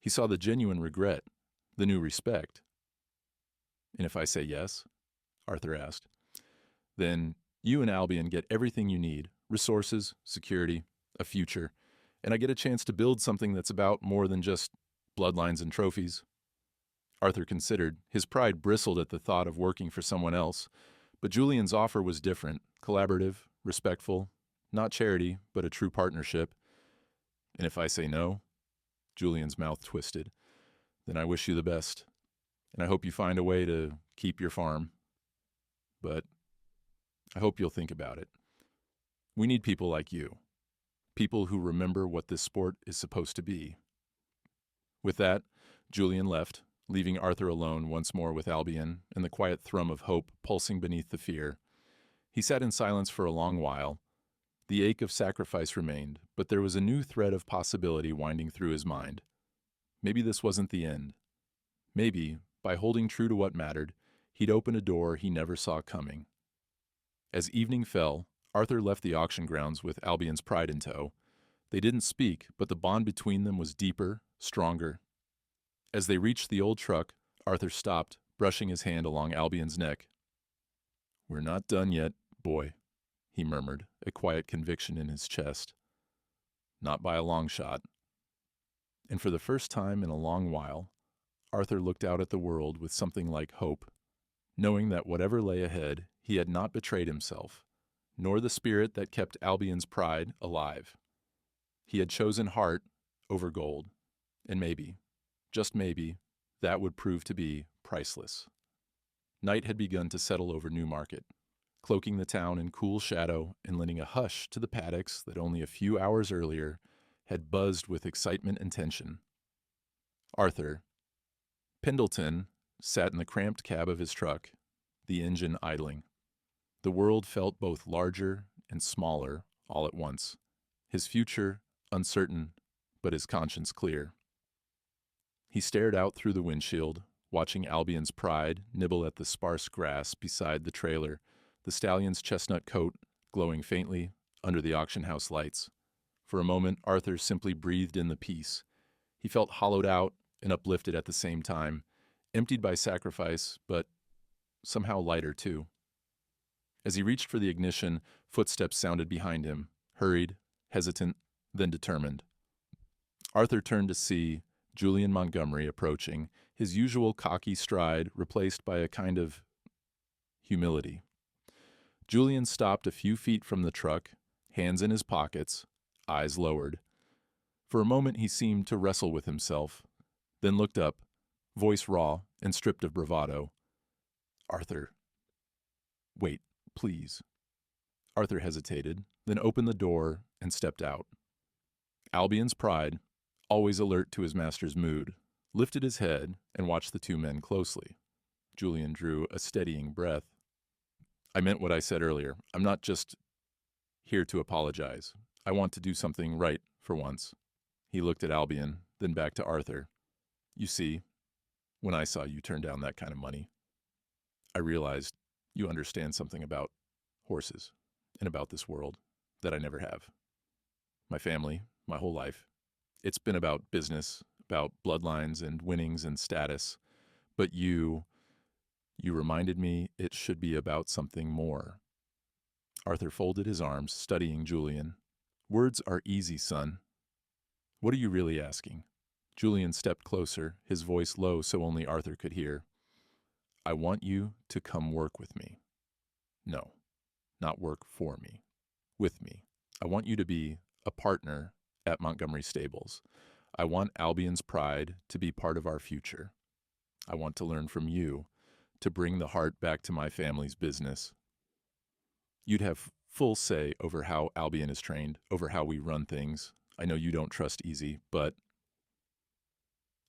He saw the genuine regret, the new respect. "And if I say yes?" Arthur asked. "Then you and Albion get everything you need: resources, security, a future, and I get a chance to build something that's about more than just bloodlines and trophies." Arthur considered. His pride bristled at the thought of working for someone else, but Julian's offer was different: collaborative, respectful, not charity, but a true partnership. "And if I say no?" Julian's mouth twisted. "Then I wish you the best, and I hope you find a way to keep your farm. But I hope you'll think about it. We need people like you, people who remember what this sport is supposed to be." With that, Julian left, leaving Arthur alone once more with Albion and the quiet thrum of hope pulsing beneath the fear. He sat in silence for a long while. The ache of sacrifice remained, but there was a new thread of possibility winding through his mind. Maybe this wasn't the end. Maybe, by holding true to what mattered, he'd open a door he never saw coming. As evening fell, Arthur left the auction grounds with Albion's pride in tow. They didn't speak, but the bond between them was deeper, stronger. As they reached the old truck, Arthur stopped, brushing his hand along Albion's neck. "We're not done yet, boy," he murmured, a quiet conviction in his chest. Not by a long shot. And for the first time in a long while, Arthur looked out at the world with something like hope, knowing that whatever lay ahead, he had not betrayed himself, nor the spirit that kept Albion's pride alive. He had chosen heart over gold, and maybe, just maybe, that would prove to be priceless. Night had begun to settle over Newmarket, cloaking the town in cool shadow and lending a hush to the paddocks that only a few hours earlier had buzzed with excitement and tension. Arthur Pendelton sat in the cramped cab of his truck, the engine idling. The world felt both larger and smaller all at once, his future uncertain, but his conscience clear. He stared out through the windshield, watching Albion's pride nibble at the sparse grass beside the trailer, the stallion's chestnut coat glowing faintly under the auction house lights. For a moment, Arthur simply breathed in the peace. He felt hollowed out and uplifted at the same time, emptied by sacrifice, but somehow lighter too. As he reached for the ignition, footsteps sounded behind him, hurried, hesitant, then determined. Arthur turned to see Julian Montgomery approaching, his usual cocky stride replaced by a kind of humility. Julian stopped a few feet from the truck, hands in his pockets, eyes lowered. For a moment he seemed to wrestle with himself, then looked up, voice raw and stripped of bravado. "Arthur, wait, please." Arthur hesitated, then opened the door and stepped out. Albion's pride, always alert to his master's mood, lifted his head and watched the two men closely. Julian drew a steadying breath. "I meant what I said earlier. I'm not just here to apologize. I want to do something right for once." He looked at Albion, then back to Arthur. "You see, when I saw you turn down that kind of money, I realized you understand something about horses and about this world that I never have. My family, my whole life, it's been about business, about bloodlines and winnings and status. But you reminded me it should be about something more." Arthur folded his arms, studying Julian. "Words are easy, son. What are you really asking?" Julian stepped closer, his voice low so only Arthur could hear. "I want you to come work with me. No, not work for me. With me. I want you to be a partner at Montgomery Stables. I want Albion's pride to be part of our future. I want to learn from you, to bring the heart back to my family's business. You'd have full say over how Albion is trained, over how we run things. I know you don't trust easy, but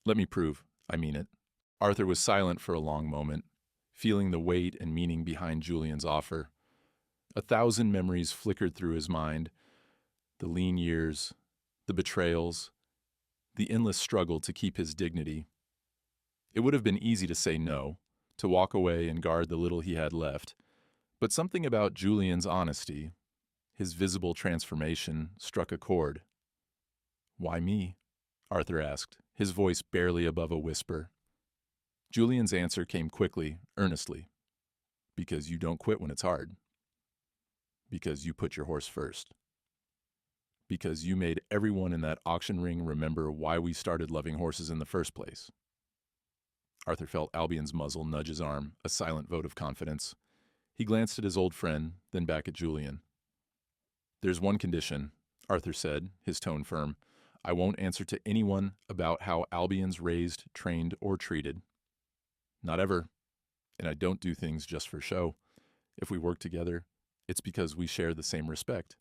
let me prove I mean it." Arthur was silent for a long moment, feeling the weight and meaning behind Julian's offer. 1,000 memories flickered through his mind: the lean years, the betrayals, the endless struggle to keep his dignity. It would have been easy to say no, to walk away and guard the little he had left. But something about Julian's honesty, his visible transformation, struck a chord. "Why me?" Arthur asked, his voice barely above a whisper. Julian's answer came quickly, earnestly. "Because you don't quit when it's hard. Because you put your horse first. Because you made everyone in that auction ring remember why we started loving horses in the first place." Arthur felt Albion's muzzle nudge his arm, a silent vote of confidence. He glanced at his old friend, then back at Julian. "There's one condition," Arthur said, his tone firm. "I won't answer to anyone about how Albion's raised, trained, or treated. Not ever. And I don't do things just for show. If we work together, it's because we share the same respect.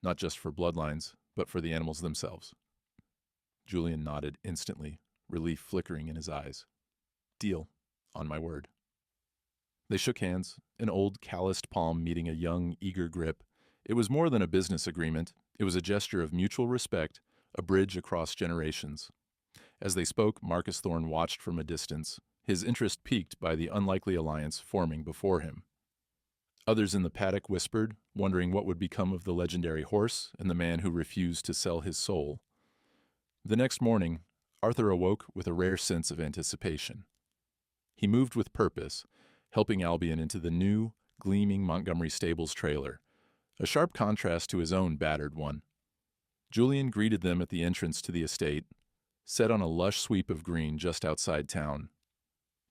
Not just for bloodlines, but for the animals themselves." Julian nodded instantly, relief flickering in his eyes. "Deal, on my word." They shook hands, an old, calloused palm meeting a young, eager grip. It was more than a business agreement. It was a gesture of mutual respect, a bridge across generations. As they spoke, Marcus Thorne watched from a distance, his interest piqued by the unlikely alliance forming before him. Others in the paddock whispered, wondering what would become of the legendary horse and the man who refused to sell his soul. The next morning, Arthur awoke with a rare sense of anticipation. He moved with purpose, helping Albion into the new, gleaming Montgomery Stables trailer, a sharp contrast to his own battered one. Julian greeted them at the entrance to the estate, set on a lush sweep of green just outside town.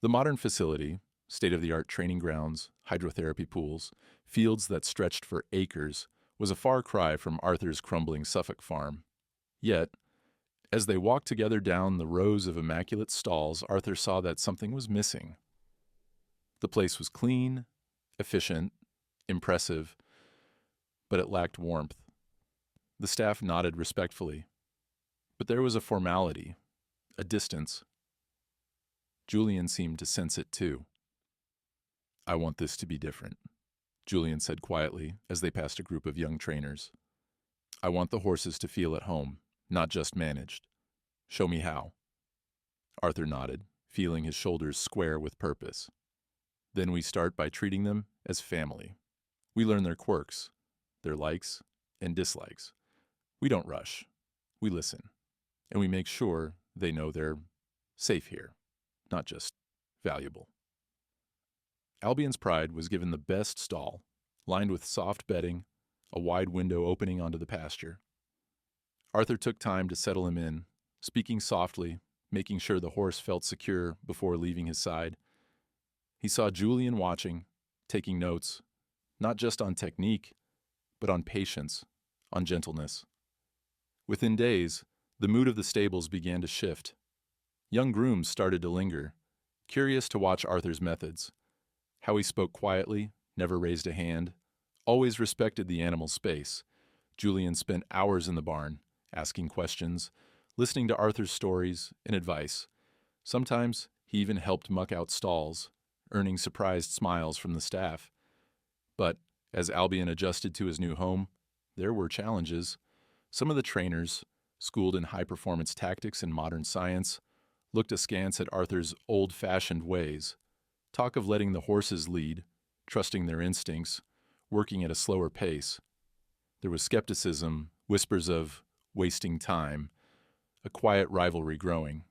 The modern facility, state-of-the-art training grounds, hydrotherapy pools, fields that stretched for acres, was a far cry from Arthur's crumbling Suffolk farm. Yet, as they walked together down the rows of immaculate stalls, Arthur saw that something was missing. The place was clean, efficient, impressive, but it lacked warmth. The staff nodded respectfully, but there was a formality, a distance. Julian seemed to sense it too. "I want this to be different," Julian said quietly as they passed a group of young trainers. "I want the horses to feel at home, not just managed. Show me how." Arthur nodded, feeling his shoulders square with purpose. "Then we start by treating them as family. We learn their quirks, their likes and dislikes. We don't rush. We listen. And we make sure they know they're safe here, not just valuable." Albion's Pride was given the best stall, lined with soft bedding, a wide window opening onto the pasture. Arthur took time to settle him in, speaking softly, making sure the horse felt secure before leaving his side. He saw Julian watching, taking notes, not just on technique, but on patience, on gentleness. Within days, the mood of the stables began to shift. Young grooms started to linger, curious to watch Arthur's methods. How he spoke quietly, never raised a hand, always respected the animal's space. Julian spent hours in the barn, asking questions, listening to Arthur's stories and advice. Sometimes he even helped muck out stalls, earning surprised smiles from the staff. But as Albion adjusted to his new home, there were challenges. Some of the trainers, schooled in high-performance tactics and modern science, looked askance at Arthur's old-fashioned ways. Talk of letting the horses lead, trusting their instincts, working at a slower pace. There was skepticism, whispers of wasting time, a quiet rivalry growing.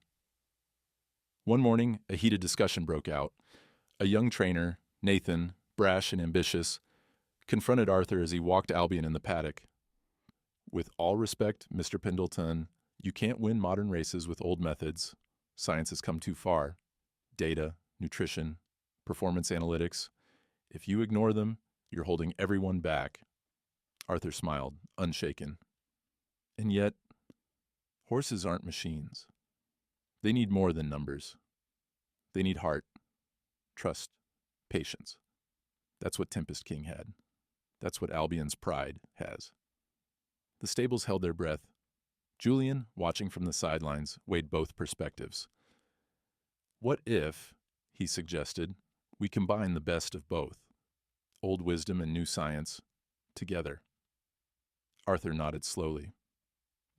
One morning, a heated discussion broke out. A young trainer, Nathan, brash and ambitious, confronted Arthur as he walked Albion in the paddock. "With all respect, Mr. Pendelton, you can't win modern races with old methods. Science has come too far. Data, nutrition, performance analytics. If you ignore them, you're holding everyone back." Arthur smiled, unshaken. "And yet, horses aren't machines. They need more than numbers. They need heart, trust, patience. That's what Tempest King had. That's what Albion's Pride has." The stables held their breath. Julian, watching from the sidelines, weighed both perspectives. "What if," he suggested, "we combine the best of both, old wisdom and new science, together?" Arthur nodded slowly.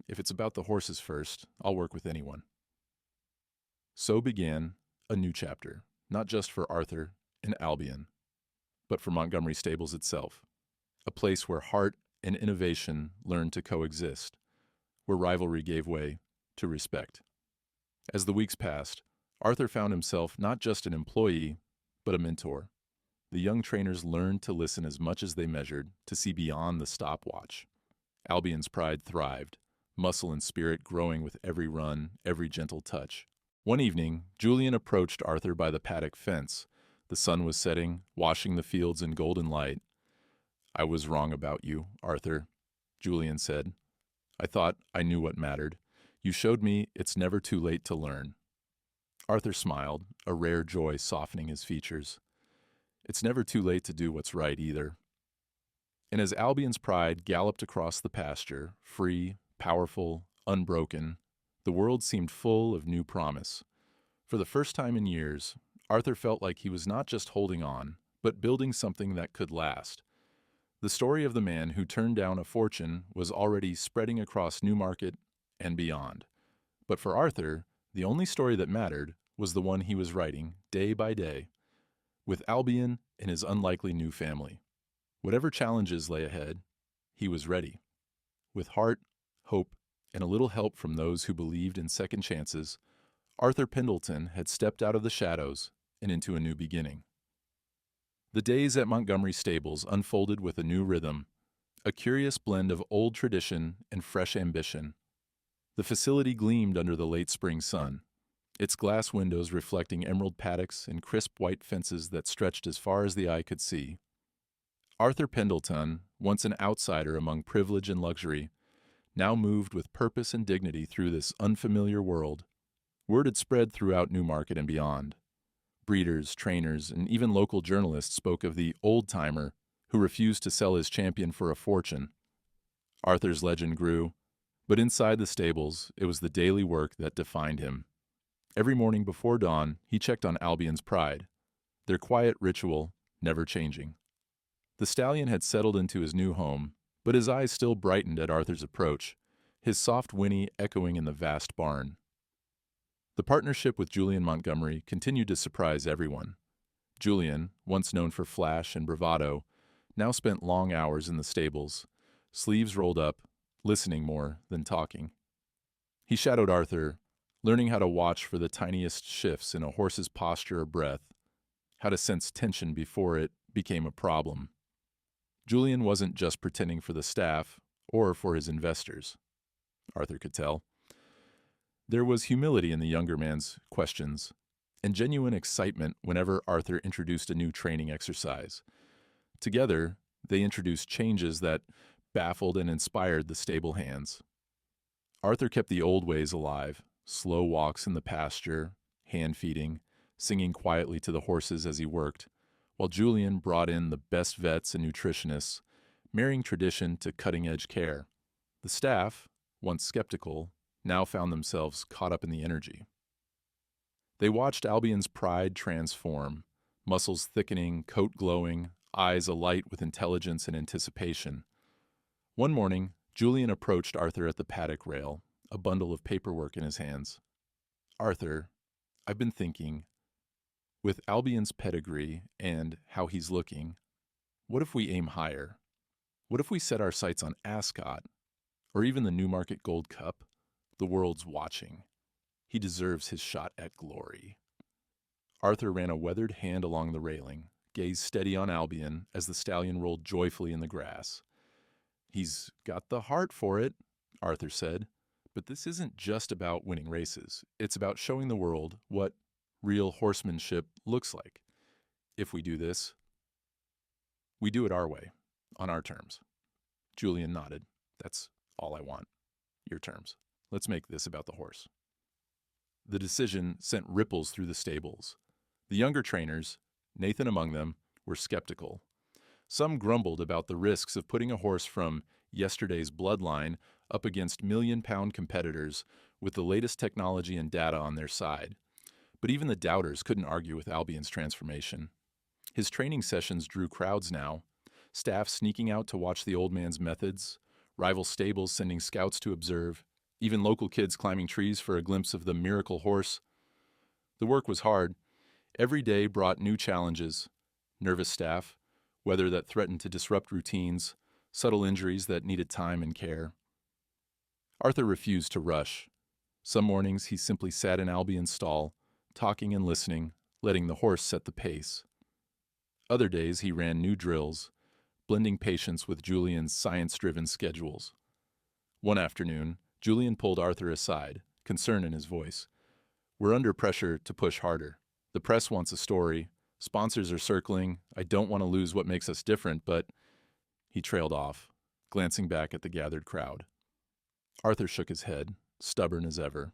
"If it's about the horses first, I'll work with anyone." So began a new chapter, not just for Arthur and Albion, but for Montgomery Stables itself, a place where heart and innovation learned to coexist, where rivalry gave way to respect. As the weeks passed, Arthur found himself not just an employee, but a mentor. The young trainers learned to listen as much as they measured, to see beyond the stopwatch. Albion's pride thrived, muscle and spirit growing with every run, every gentle touch. One evening, Julian approached Arthur by the paddock fence. The sun was setting, washing the fields in golden light. "I was wrong about you, Arthur," Julian said. "I thought I knew what mattered. You showed me it's never too late to learn." Arthur smiled, a rare joy softening his features. It's never too late to do what's right either. And as Albion's pride galloped across the pasture, free, powerful, unbroken, the world seemed full of new promise. For the first time in years, Arthur felt like he was not just holding on, but building something that could last. The story of the man who turned down a fortune was already spreading across Newmarket and beyond. But for Arthur, the only story that mattered was the one he was writing day by day, with Albion and his unlikely new family. Whatever challenges lay ahead, he was ready. With heart, hope, and a little help from those who believed in second chances, Arthur Pendelton had stepped out of the shadows and into a new beginning. The days at Montgomery Stables unfolded with a new rhythm, a curious blend of old tradition and fresh ambition. The facility gleamed under the late spring sun, its glass windows reflecting emerald paddocks and crisp white fences that stretched as far as the eye could see. Arthur Pendelton, once an outsider among privilege and luxury, now moved with purpose and dignity through this unfamiliar world. Word had spread throughout Newmarket and beyond. Breeders, trainers, and even local journalists spoke of the old-timer who refused to sell his champion for a fortune. Arthur's legend grew, but inside the stables, it was the daily work that defined him. Every morning before dawn, he checked on Albion's pride, their quiet ritual never changing. The stallion had settled into his new home, but his eyes still brightened at Arthur's approach, his soft whinny echoing in the vast barn. The partnership with Julian Montgomery continued to surprise everyone. Julian, once known for flash and bravado, now spent long hours in the stables, sleeves rolled up, listening more than talking. He shadowed Arthur, learning how to watch for the tiniest shifts in a horse's posture or breath, how to sense tension before it became a problem. Julian wasn't just pretending for the staff or for his investors, Arthur could tell. There was humility in the younger man's questions, and genuine excitement whenever Arthur introduced a new training exercise. Together, they introduced changes that baffled and inspired the stable hands. Arthur kept the old ways alive, slow walks in the pasture, hand feeding, singing quietly to the horses as he worked, while Julian brought in the best vets and nutritionists, marrying tradition to cutting-edge care. The staff, once skeptical, now found themselves caught up in the energy. They watched Albion's pride transform, muscles thickening, coat glowing, eyes alight with intelligence and anticipation. One morning, Julian approached Arthur at the paddock rail, a bundle of paperwork in his hands. "Arthur, I've been thinking, with Albion's pedigree and how he's looking, what if we aim higher? What if we set our sights on Ascot, or even the Newmarket Gold Cup? The world's watching. He deserves his shot at glory." Arthur ran a weathered hand along the railing, gazed steady on Albion as the stallion rolled joyfully in the grass. "He's got the heart for it," Arthur said, "but this isn't just about winning races. It's about showing the world what real horsemanship looks like. If we do this, we do it our way, on our terms." Julian nodded. "That's all I want. Your terms. Let's make this about the horse." The decision sent ripples through the stables. The younger trainers, Nathan among them, were skeptical. Some grumbled about the risks of putting a horse from yesterday's bloodline up against million-pound competitors with the latest technology and data on their side. But even the doubters couldn't argue with Albion's transformation. His training sessions drew crowds now, staff sneaking out to watch the old man's methods, rival stables sending scouts to observe, even local kids climbing trees for a glimpse of the miracle horse. The work was hard, Every day brought new challenges: nervous staff, weather that threatened to disrupt routines, subtle injuries that needed time and care. Arthur refused to rush. Some mornings he simply sat in Albion's stall, talking and listening, letting the horse set the pace. Other days he ran new drills, blending patience with Julian's science-driven schedules. One afternoon, Julian pulled Arthur aside, concern in his voice. "We're under pressure to push harder. The press wants a story. Sponsors are circling. I don't want to lose what makes us different, but—" He trailed off, glancing back at the gathered crowd. Arthur shook his head, stubborn as ever.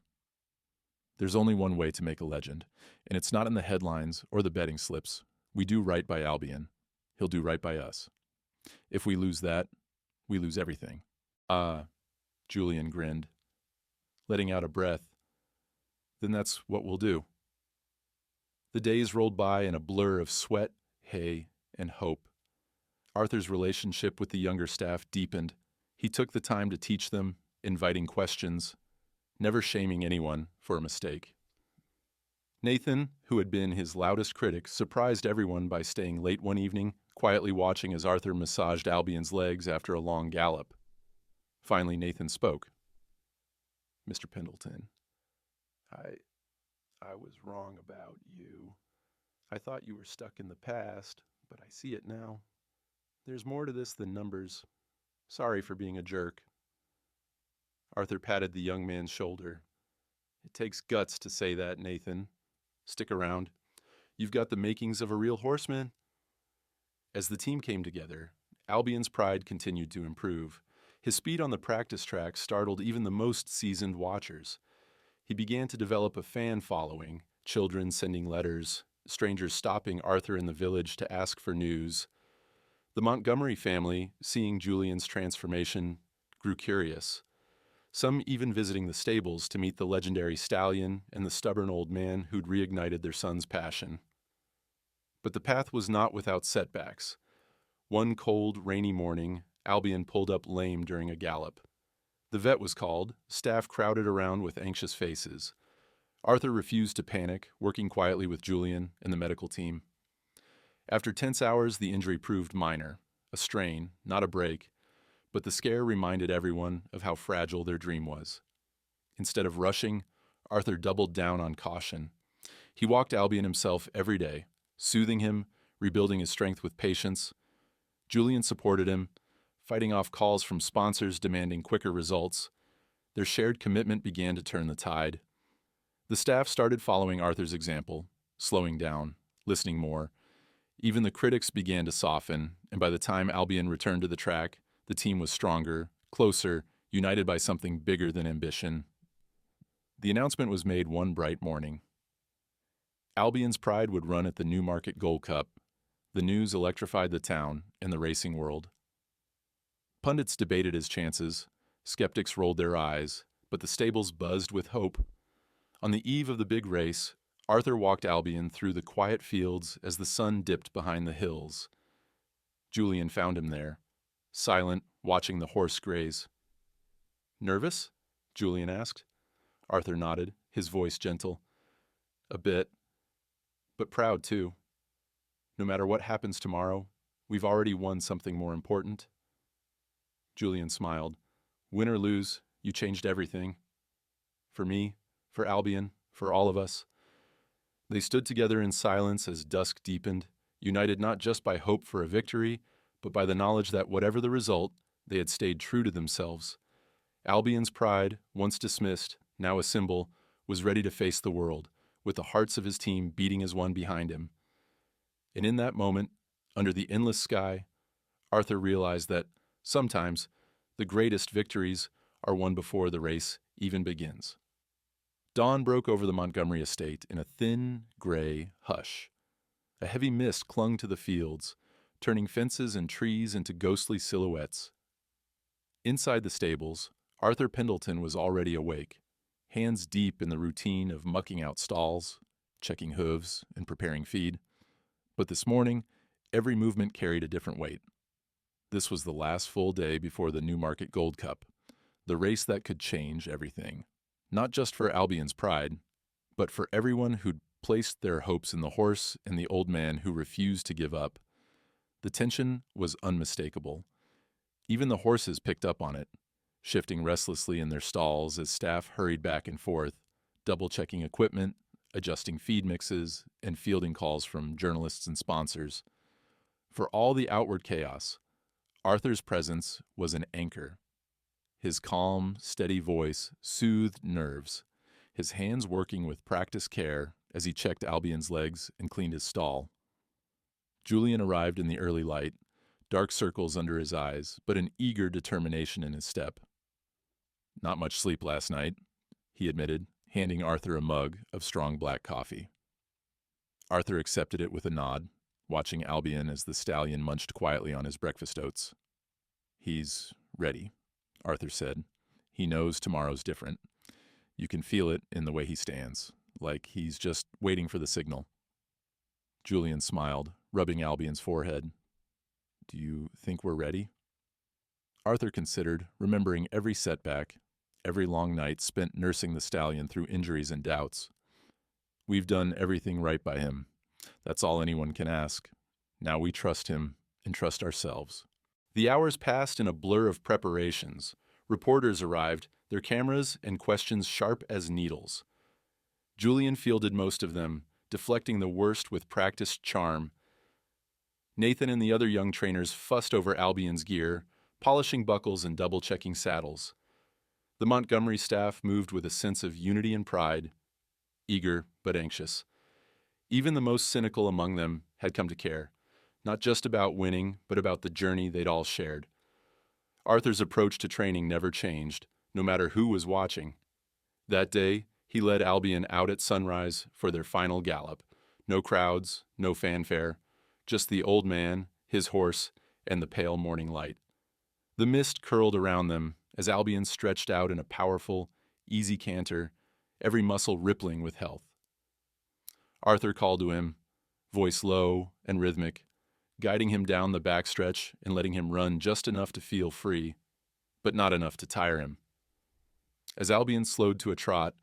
"There's only one way to make a legend, and it's not in the headlines or the betting slips. We do right by Albion. He'll do right by us. If we lose that, we lose everything." Julian grinned, letting out a breath. "Then that's what we'll do." The days rolled by in a blur of sweat, hay, and hope. Arthur's relationship with the younger staff deepened. He took the time to teach them, inviting questions, never shaming anyone for a mistake. Nathan, who had been his loudest critic, surprised everyone by staying late one evening, quietly watching as Arthur massaged Albion's legs after a long gallop. Finally, Nathan spoke. "Mr. Pendleton, I was wrong about you. I thought you were stuck in the past, but I see it now. There's more to this than numbers. Sorry for being a jerk." Arthur patted the young man's shoulder. "It takes guts to say that, Nathan. Stick around. You've got the makings of a real horseman." As the team came together, Albion's pride continued to improve. His speed on the practice track startled even the most seasoned watchers. He began to develop a fan following, children sending letters, strangers stopping Arthur in the village to ask for news. The Montgomery family, seeing Julian's transformation, grew curious, some even visiting the stables to meet the legendary stallion and the stubborn old man who'd reignited their son's passion. But the path was not without setbacks. One cold, rainy morning, Albion pulled up lame during a gallop. The vet was called, staff crowded around with anxious faces. Arthur refused to panic, working quietly with Julian and the medical team. After tense hours, the injury proved minor, a strain, not a break, but the scare reminded everyone of how fragile their dream was. Instead of rushing, Arthur doubled down on caution. He walked Albion himself every day, soothing him, rebuilding his strength with patience. Julian supported him, fighting off calls from sponsors demanding quicker results. Their shared commitment began to turn the tide. The staff started following Arthur's example, slowing down, listening more. Even the critics began to soften, and by the time Albion returned to the track, the team was stronger, closer, united by something bigger than ambition. The announcement was made one bright morning. Albion's pride would run at the Newmarket Gold Cup. The news electrified the town and the racing world. Pundits debated his chances, skeptics rolled their eyes, but the stables buzzed with hope. On the eve of the big race, Arthur walked Albion through the quiet fields as the sun dipped behind the hills. Julian found him there, silent, watching the horse graze. "Nervous?" Julian asked. Arthur nodded, his voice gentle. "A bit, but proud too. No matter what happens tomorrow, we've already won something more important." Julian smiled. "Win or lose, you changed everything. For me, for Albion, for all of us." They stood together in silence as dusk deepened, united not just by hope for a victory, but by the knowledge that whatever the result, they had stayed true to themselves. Albion's pride, once dismissed, now a symbol, was ready to face the world, with the hearts of his team beating as one behind him. And in that moment, under the endless sky, Arthur realized that sometimes the greatest victories are won before the race even begins. Dawn broke over the Montgomery estate in a thin, gray hush. A heavy mist clung to the fields, turning fences and trees into ghostly silhouettes. Inside the stables, Arthur Pendelton was already awake, hands deep in the routine of mucking out stalls, checking hooves, and preparing feed. But this morning, every movement carried a different weight. This was the last full day before the Newmarket Gold Cup, the race that could change everything, not just for Albion's pride, but for everyone who'd placed their hopes in the horse and the old man who refused to give up. The tension was unmistakable. Even the horses picked up on it, shifting restlessly in their stalls as staff hurried back and forth, double-checking equipment, adjusting feed mixes, and fielding calls from journalists and sponsors. For all the outward chaos, Arthur's presence was an anchor. His calm, steady voice soothed nerves, his hands working with practiced care as he checked Albion's legs and cleaned his stall. Julian arrived in the early light, dark circles under his eyes, but an eager determination in his step. "Not much sleep last night," he admitted, handing Arthur a mug of strong black coffee. Arthur accepted it with a nod, watching Albion as the stallion munched quietly on his breakfast oats. "He's ready," Arthur said. "He knows tomorrow's different. You can feel it in the way he stands, like he's just waiting for the signal." Julian smiled, rubbing Albion's forehead. "Do you think we're ready?" Arthur considered, remembering every setback, every long night spent nursing the stallion through injuries and doubts. "We've done everything right by him. That's all anyone can ask. Now we trust him and trust ourselves." The hours passed in a blur of preparations. Reporters arrived, their cameras and questions sharp as needles. Julian fielded most of them, deflecting the worst with practiced charm. Nathan and the other young trainers fussed over Albion's gear, polishing buckles and double-checking saddles. The Montgomery staff moved with a sense of unity and pride, eager but anxious. Even the most cynical among them had come to care, not just about winning, but about the journey they'd all shared. Arthur's approach to training never changed, no matter who was watching. That day, he led Albion out at sunrise for their final gallop. No crowds, no fanfare, just the old man, his horse, and the pale morning light. The mist curled around them as Albion stretched out in a powerful, easy canter, every muscle rippling with health. Arthur called to him, voice low and rhythmic, guiding him down the backstretch and letting him run just enough to feel free, but not enough to tire him. As Albion slowed to a trot,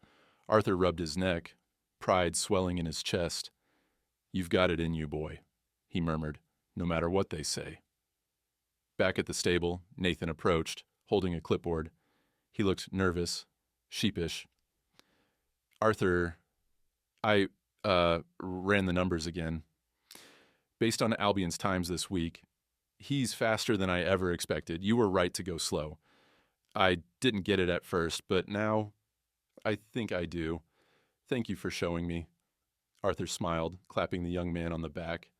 Arthur rubbed his neck, pride swelling in his chest. "You've got it in you, boy," he murmured, "no matter what they say." Back at the stable, Nathan approached, holding a clipboard. He looked nervous, sheepish. "Arthur, I ran the numbers again. Based on Albion's times this week, he's faster than I ever expected. You were right to go slow. I didn't get it at first, but now I think I do. Thank you for showing me." Arthur smiled, clapping the young man on the back.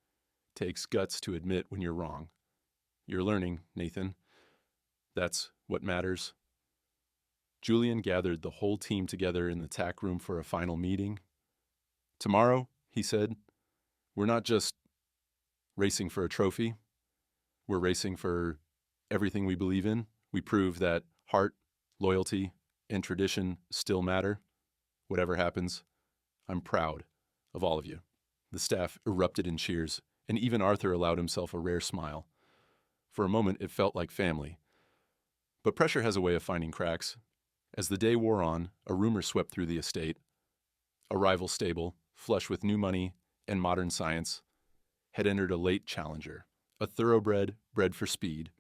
"Takes guts to admit when you're wrong. You're learning, Nathan. That's what matters." Julian gathered the whole team together in the tack room for a final meeting. "Tomorrow," he said, "we're not just racing for a trophy. We're racing for everything we believe in. We prove that heart, loyalty, and tradition still matter. Whatever happens, I'm proud of all of you." The staff erupted in cheers, and even Arthur allowed himself a rare smile. For a moment, it felt like family. But pressure has a way of finding cracks. As the day wore on, a rumor swept through the estate. A rival stable, flush with new money and modern science, had entered a late challenger, a thoroughbred bred for speed,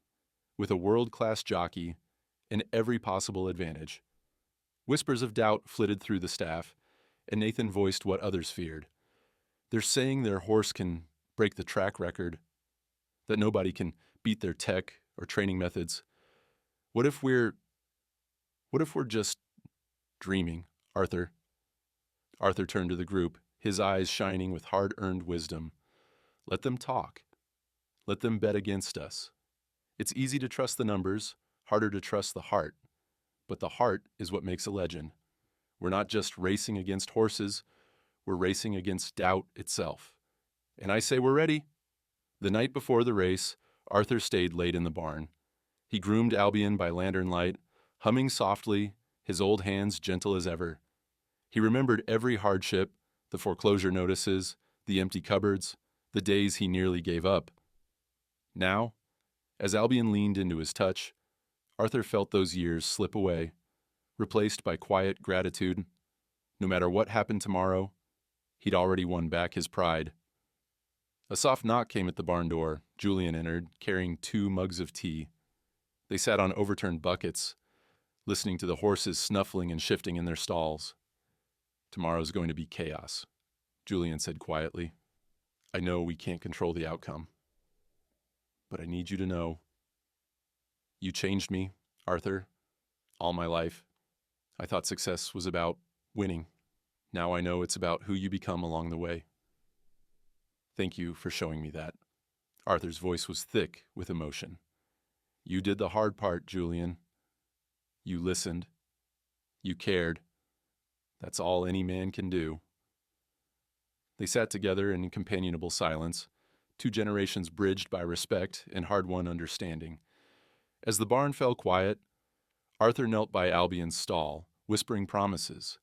with a world-class jockey and every possible advantage. Whispers of doubt flitted through the staff, and Nathan voiced what others feared. "They're saying their horse can break the track record, that nobody can beat their tech or training methods. What if we're just dreaming, Arthur?" Arthur turned to the group, his eyes shining with hard-earned wisdom. "Let them talk. Let them bet against us. It's easy to trust the numbers, harder to trust the heart. But the heart is what makes a legend. We're not just racing against horses, we're racing against doubt itself. And I say we're ready." The night before the race, Arthur stayed late in the barn. He groomed Albion by lantern light, humming softly, his old hands gentle as ever. He remembered every hardship, the foreclosure notices, the empty cupboards, the days he nearly gave up. Now, as Albion leaned into his touch, Arthur felt those years slip away, replaced by quiet gratitude. No matter what happened tomorrow, He'd already won back his pride. A soft knock came at the barn door. Julian entered, carrying 2 mugs of tea. They sat on overturned buckets, listening to the horses snuffling and shifting in their stalls. "Tomorrow's going to be chaos," Julian said quietly. "I know we can't control the outcome, but I need you to know. You changed me, Arthur, all my life. I thought success was about winning. Now I know it's about who you become along the way. Thank you for showing me that." Arthur's voice was thick with emotion. "You did the hard part, Julian. You listened. You cared. That's all any man can do." They sat together in companionable silence, 2 generations bridged by respect and hard-won understanding. As the barn fell quiet, Arthur knelt by Albion's stall, whispering promises.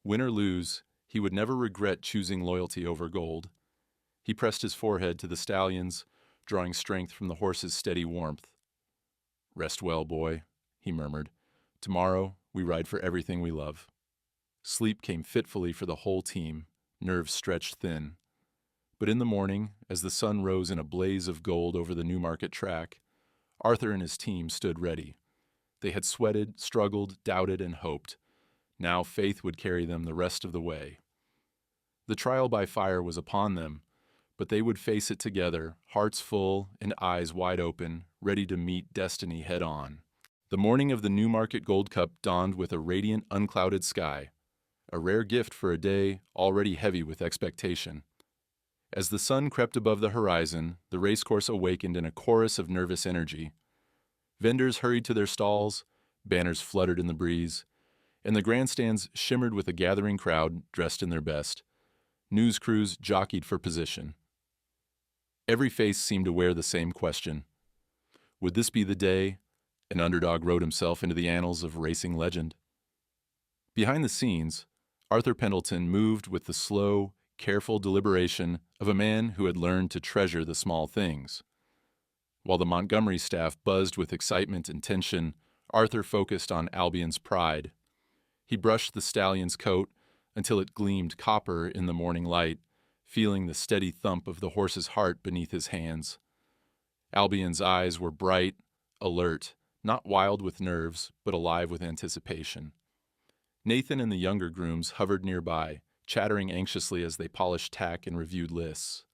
Win or lose, he would never regret choosing loyalty over gold. He pressed his forehead to the stallions, drawing strength from the horse's steady warmth. "Rest well, boy," he murmured. "Tomorrow, we ride for everything we love." Sleep came fitfully for the whole team, nerves stretched thin. But in the morning, as the sun rose in a blaze of gold over the Newmarket track, Arthur and his team stood ready. They had sweated, struggled, doubted, and hoped. Now faith would carry them the rest of the way. The trial by fire was upon them, but they would face it together, hearts full and eyes wide open, ready to meet destiny head-on. The morning of the Newmarket Gold Cup dawned with a radiant, unclouded sky, a rare gift for a day already heavy with expectation. As the sun crept above the horizon, the racecourse awakened in a chorus of nervous energy. Vendors hurried to their stalls, banners fluttered in the breeze, and the grandstands shimmered with a gathering crowd dressed in their best. News crews jockeyed for position. Every face seemed to wear the same question. Would this be the day an underdog wrote himself into the annals of racing legend? Behind the scenes, Arthur Pendelton moved with the slow, careful deliberation of a man who had learned to treasure the small things. While the Montgomery staff buzzed with excitement and tension, Arthur focused on Albion's pride. He brushed the stallion's coat until it gleamed copper in the morning light, feeling the steady thump of the horse's heart beneath his hands. Albion's eyes were bright, alert, not wild with nerves, but alive with anticipation. Nathan and the younger grooms hovered nearby, chattering anxiously as they polished tack and reviewed lists.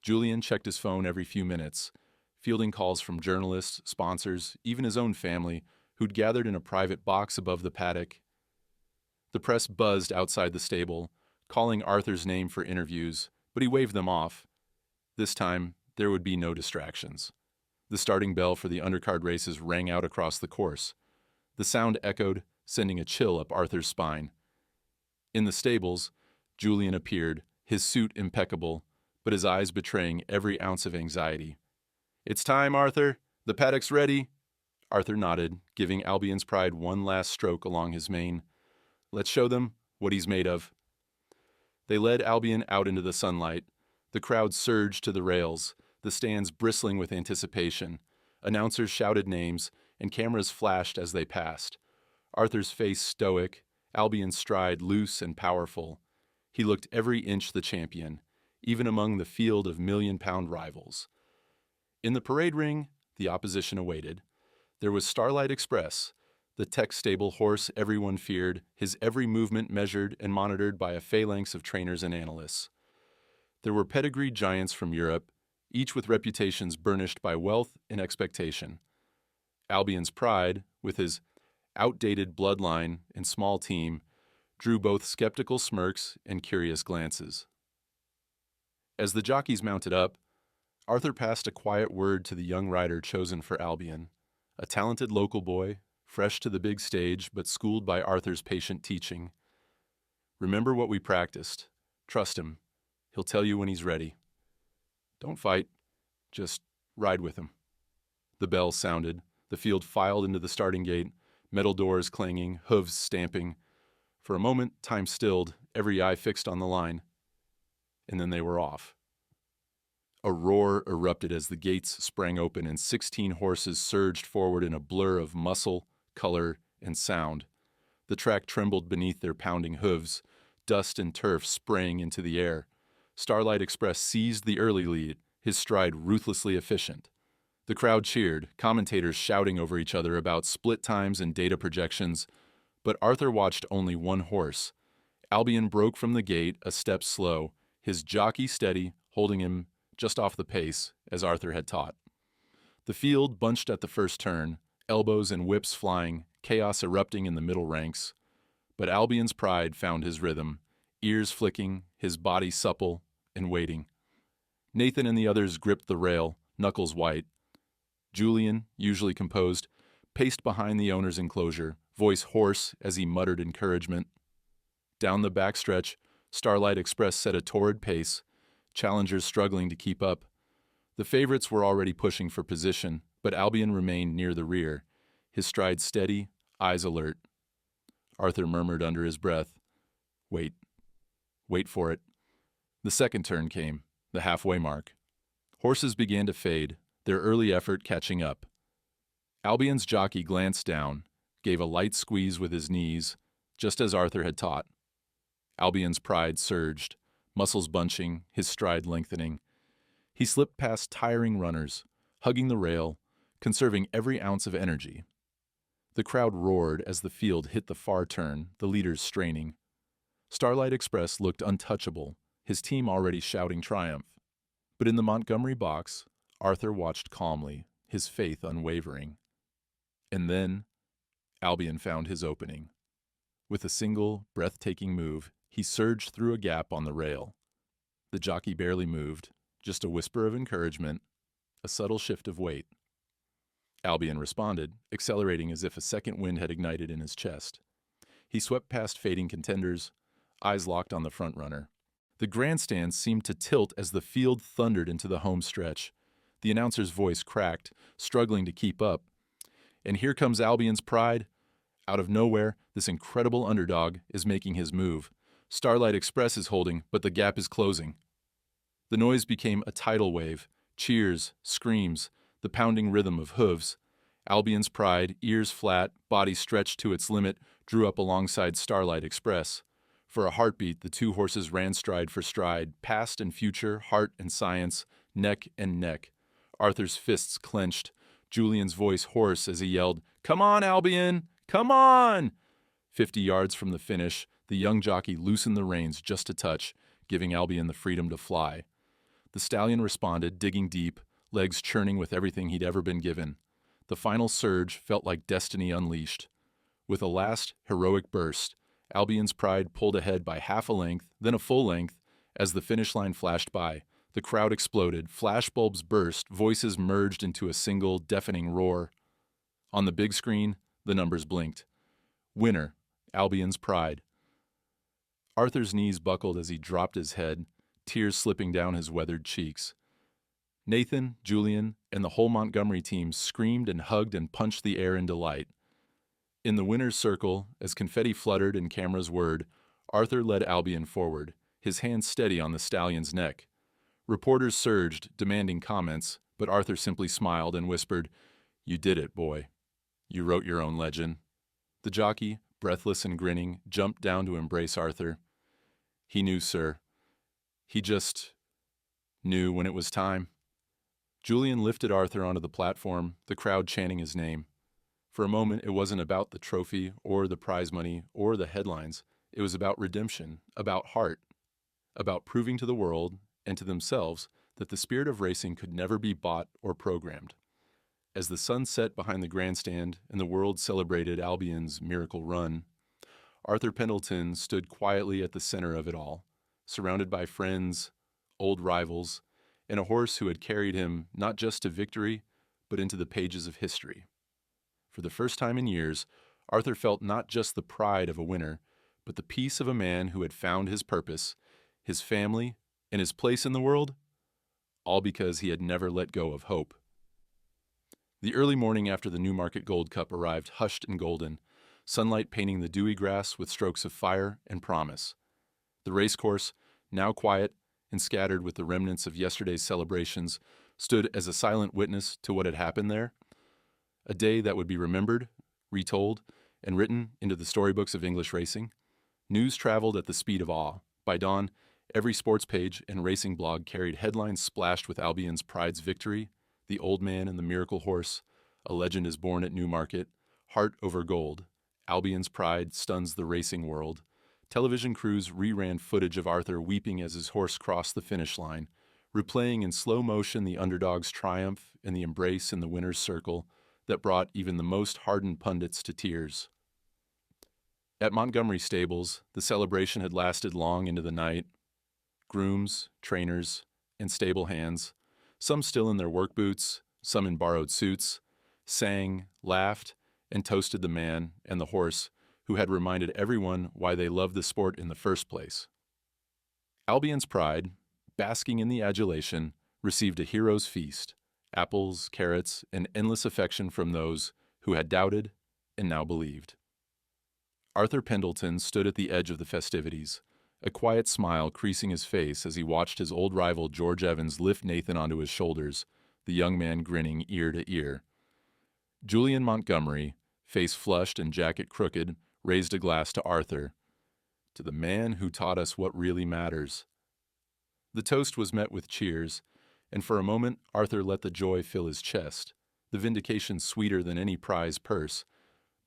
Julian checked his phone every few minutes, fielding calls from journalists, sponsors, even his own family, who'd gathered in a private box above the paddock. The press buzzed outside the stable, calling Arthur's name for interviews, but he waved them off. This time, there would be no distractions. The starting bell for the undercard races rang out across the course. The sound echoed, sending a chill up Arthur's spine. In the stables, Julian appeared, his suit impeccable, but his eyes betraying every ounce of anxiety. "It's time, Arthur. The paddock's ready." Arthur nodded, giving Albion's pride one last stroke along his mane. "Let's show them what he's made of." They led Albion out into the sunlight. The crowd surged to the rails, the stands bristling with anticipation. Announcers shouted names, and cameras flashed as they passed. Arthur's face stoic, Albion's stride loose and powerful. He looked every inch the champion, even among the field of million-pound rivals. In the parade ring, the opposition awaited. There was Starlight Express, the tech-stable horse everyone feared, his every movement measured and monitored by a phalanx of trainers and analysts. There were pedigreed giants from Europe, each with reputations burnished by wealth and expectation. Albion's pride, with his outdated bloodline and small team, drew both skeptical smirks and curious glances. As the jockeys mounted up, Arthur passed a quiet word to the young rider chosen for Albion, a talented local boy, fresh to the big stage but schooled by Arthur's patient teaching. "Remember what we practiced. Trust him. He'll tell you when he's ready. Don't fight. Just ride with him." The bell sounded. The field filed into the starting gate, metal doors clanging, hooves stamping. For a moment, time stilled, every eye fixed on the line. And then they were off. A roar erupted as the gates sprang open and 16 horses surged forward in a blur of muscle, color, and sound. The track trembled beneath their pounding hooves. dust and turf spraying into the air. Starlight Express seized the early lead, his stride ruthlessly efficient. The crowd cheered, commentators shouting over each other about split times and data projections, but Arthur watched only one horse. Albion broke from the gate a step slow, his jockey steady, holding him just off the pace, as Arthur had taught. The field bunched at the first turn, elbows and whips flying, chaos erupting in the middle ranks. But Albion's pride found his rhythm, ears flicking, his body supple and waiting. Nathan and the others gripped the rail, knuckles white. Julian, usually composed, paced behind the owner's enclosure, voice hoarse as he muttered encouragement. Down the backstretch, Starlight Express set a torrid pace, challengers struggling to keep up. The favorites were already pushing for position, but Albion remained near the rear, his stride steady, eyes alert. Arthur murmured under his breath, "Wait. Wait for it." The second turn came, the halfway mark. Horses began to fade, their early effort catching up. Albion's jockey glanced down, gave a light squeeze with his knees, just as Arthur had taught. Albion's pride surged, muscles bunching, his stride lengthening. He slipped past tiring runners, hugging the rail, conserving every ounce of energy. The crowd roared as the field hit the far turn, the leaders straining. Starlight Express looked untouchable, his team already shouting triumph. But in the Montgomery box, Arthur watched calmly, his faith unwavering. And then, Albion found his opening. With a single, breathtaking move, he surged through a gap on the rail. The jockey barely moved, just a whisper of encouragement, a subtle shift of weight. Albion responded, accelerating as if a second wind had ignited in his chest. He swept past fading contenders, eyes locked on the front runner. The grandstand seemed to tilt as the field thundered into the home stretch. The announcer's voice cracked, struggling to keep up. And here comes Albion's pride. Out of nowhere, this incredible underdog is making his move. Starlight Express is holding, but the gap is closing. The noise became a tidal wave. Cheers, screams, the pounding rhythm of hooves. Albion's pride, ears flat, body stretched to its limit, drew up alongside Starlight Express. For a heartbeat, the two horses ran stride for stride, past and future, heart and science, neck and neck. Arthur's fists clenched, Julian's voice hoarse as he yelled, "Come on, Albion! Come on!" 50 yards from the finish, the young jockey loosened the reins just a touch, giving Albion the freedom to fly. The stallion responded, digging deep, legs churning with everything he'd ever been given. The final surge felt like destiny unleashed. With a last, heroic burst, Albion's pride pulled ahead by half a length, then a full length. As the finish line flashed by, the crowd exploded, flashbulbs burst, voices merged into a single, deafening roar. On the big screen, the numbers blinked. Winner, Albion's pride. Arthur's knees buckled as he dropped his head, tears slipping down his weathered cheeks. Nathan, Julian, and the whole Montgomery team screamed and hugged and punched the air in delight. In the winner's circle, as confetti fluttered and cameras whirred, Arthur led Albion forward, his hand steady on the stallion's neck. Reporters surged, demanding comments, but Arthur simply smiled and whispered, "You did it, boy. You wrote your own legend." The jockey, breathless and grinning, jumped down to embrace Arthur. He knew, sir. He just knew when it was time. Julian lifted Arthur onto the platform, the crowd chanting his name. For a moment, it wasn't about the trophy or the prize money or the headlines. It was about redemption, about heart, about proving to the world and to themselves that the spirit of racing could never be bought or programmed. As the sun set behind the grandstand and the world celebrated Albion's miracle run, Arthur Pendelton stood quietly at the center of it all, surrounded by friends, old rivals, and a horse who had carried him not just to victory, but into the pages of history. For the first time in years, Arthur felt not just the pride of a winner, but the peace of a man who had found his purpose, his family, and his place in the world, all because he had never let go of hope. The early morning after the Newmarket Gold Cup arrived hushed and golden, sunlight painting the dewy grass with strokes of fire and promise. The racecourse, now quiet and scattered with the remnants of yesterday's celebrations, stood as a silent witness to what had happened there. A day that would be remembered, retold, and written into the storybooks of English racing. News traveled at the speed of awe. By dawn, every sports page and racing blog carried headlines splashed with Albion's pride's victory, the old man and the miracle horse, a legend is born at Newmarket, heart over gold, Albion's pride stuns the racing world. Television crews reran footage of Arthur weeping as his horse crossed the finish line, replaying in slow motion the underdog's triumph and the embrace in the winner's circle that brought even the most hardened pundits to tears. At Montgomery Stables, the celebration had lasted long into the night. Grooms, trainers, and stable hands, some still in their work boots, some in borrowed suits, sang, laughed, and toasted the man and the horse who had reminded everyone why they loved the sport in the first place. Albion's pride, basking in the adulation, received a hero's feast, apples, carrots, and endless affection from those who had doubted and now believed. Arthur Pendelton stood at the edge of the festivities, a quiet smile creasing his face as he watched his old rival George Evans lift Nathan onto his shoulders, the young man grinning ear to ear. Julian Montgomery, face flushed and jacket crooked, raised a glass to Arthur. To the man who taught us what really matters. The toast was met with cheers, and for a moment Arthur let the joy fill his chest, the vindication sweeter than any prize purse.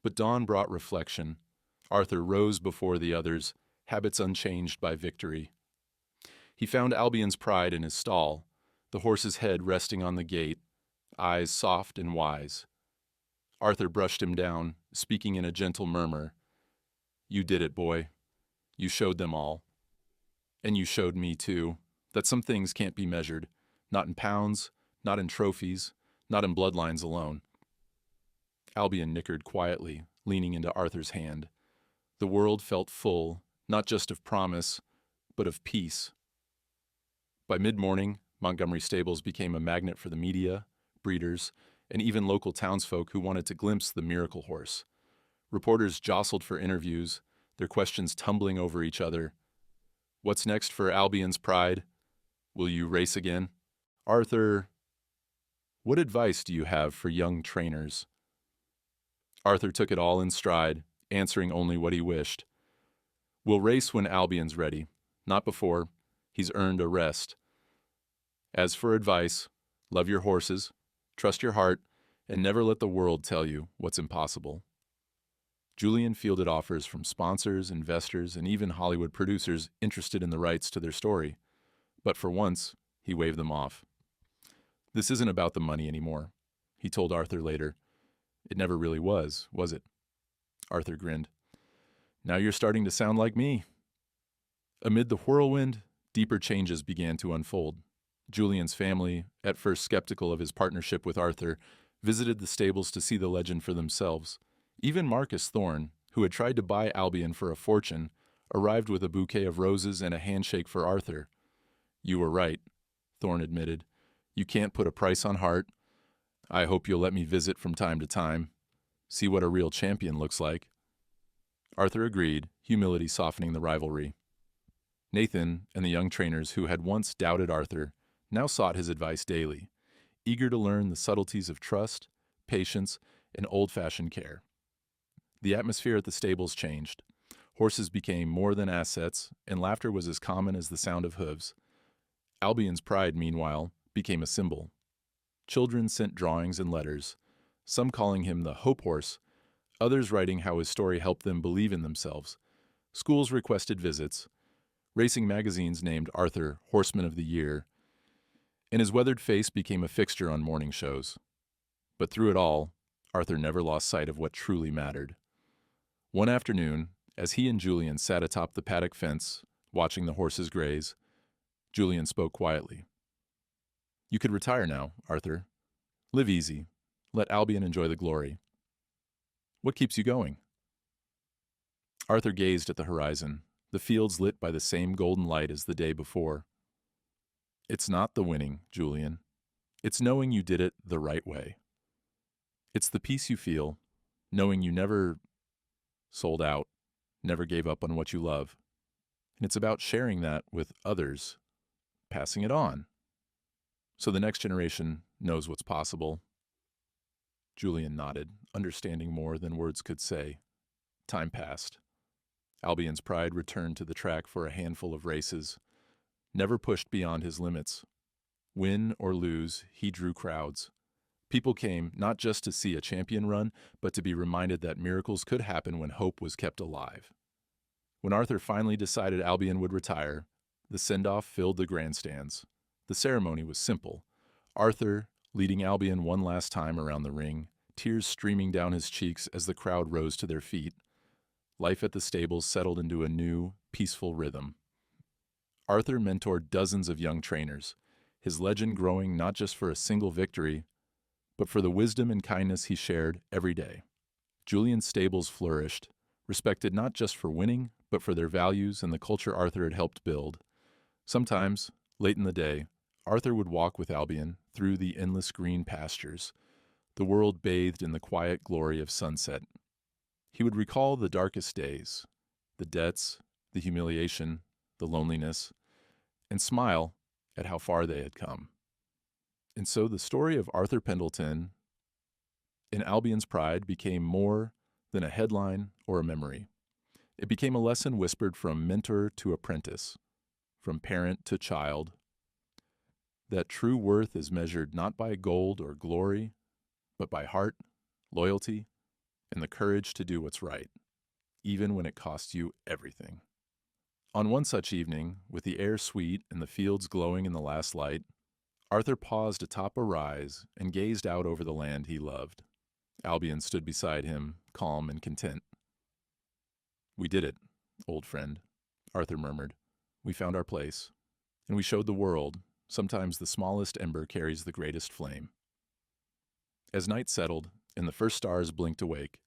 But dawn brought reflection. Arthur rose before the others, habits unchanged by victory. He found Albion's pride in his stall, the horse's head resting on the gate, eyes soft and wise. Arthur brushed him down, speaking in a gentle murmur. "You did it, boy. You showed them all. And you showed me, too, that some things can't be measured, not in pounds, not in trophies, not in bloodlines alone." Albion nickered quietly, leaning into Arthur's hand. The world felt full, not just of promise, but of peace. By mid-morning, Montgomery Stables became a magnet for the media, breeders, and even local townsfolk who wanted to glimpse the miracle horse. Reporters jostled for interviews, their questions tumbling over each other. What's next for Albion's pride? Will you race again? Arthur, what advice do you have for young trainers? Arthur took it all in stride, answering only what he wished. We'll race when Albion's ready, not before. He's earned a rest. As for advice, love your horses, trust your heart, and never let the world tell you what's impossible. Julian fielded offers from sponsors, investors, and even Hollywood producers interested in the rights to their story. But for once, he waved them off. This isn't about the money anymore, he told Arthur later. It never really was it? Arthur grinned. Now you're starting to sound like me. Amid the whirlwind, deeper changes began to unfold. Julian's family, at first skeptical of his partnership with Arthur, visited the stables to see the legend for themselves. Even Marcus Thorne, who had tried to buy Albion for a fortune, arrived with a bouquet of roses and a handshake for Arthur. You were right, Thorne admitted. You can't put a price on heart. I hope you'll let me visit from time to time. See what a real champion looks like. Arthur agreed, humility softening the rivalry. Nathan and the young trainers who had once doubted Arthur now sought his advice daily, eager to learn the subtleties of trust, patience, and old-fashioned care. The atmosphere at the stables changed. Horses became more than assets, and laughter was as common as the sound of hooves. Albion's pride, meanwhile, became a symbol. Children sent drawings and letters, some calling him the Hope Horse, others writing how his story helped them believe in themselves. Schools requested visits. Racing magazines named Arthur Horseman of the Year, and his weathered face became a fixture on morning shows. But through it all, Arthur never lost sight of what truly mattered. One afternoon, as he and Julian sat atop the paddock fence, watching the horses graze, Julian spoke quietly. You could retire now, Arthur. Live easy. Let Albion enjoy the glory. What keeps you going? Arthur gazed at the horizon, the fields lit by the same golden light as the day before. It's not the winning, Julian. It's knowing you did it the right way. It's the peace you feel, knowing you never sold out, never gave up on what you love. And it's about sharing that with others, passing it on, so the next generation knows what's possible. Julian nodded, understanding more than words could say. Time passed. Albion's pride returned to the track for a handful of races, never pushed beyond his limits. Win or lose, he drew crowds. People came not just to see a champion run, but to be reminded that miracles could happen when hope was kept alive. When Arthur finally decided Albion would retire, the send-off filled the grandstands. The ceremony was simple. Arthur leading Albion one last time around the ring, tears streaming down his cheeks as the crowd rose to their feet. Life at the stables settled into a new, peaceful rhythm. Arthur mentored dozens of young trainers, his legend growing not just for a single victory, but for the wisdom and kindness he shared every day. Julian's stables flourished, respected not just for winning, but for their values and the culture Arthur had helped build. Sometimes, late in the day, Arthur would walk with Albion through the endless green pastures, the world bathed in the quiet glory of sunset. He would recall the darkest days, the debts, the humiliation, the loneliness, and smile at how far they had come. And so the story of Arthur Pendelton in Albion's pride became more than a headline or a memory. It became a lesson whispered from mentor to apprentice, from parent to child, that true worth is measured not by gold or glory, but by heart, loyalty, and the courage to do what's right, even when it costs you everything. On one such evening, with the air sweet and the fields glowing in the last light, Arthur paused atop a rise and gazed out over the land he loved. Albion stood beside him, calm and content. "We did it, old friend," Arthur murmured. "We found our place, and we showed the world, sometimes the smallest ember carries the greatest flame." As night settled and the first stars blinked awake,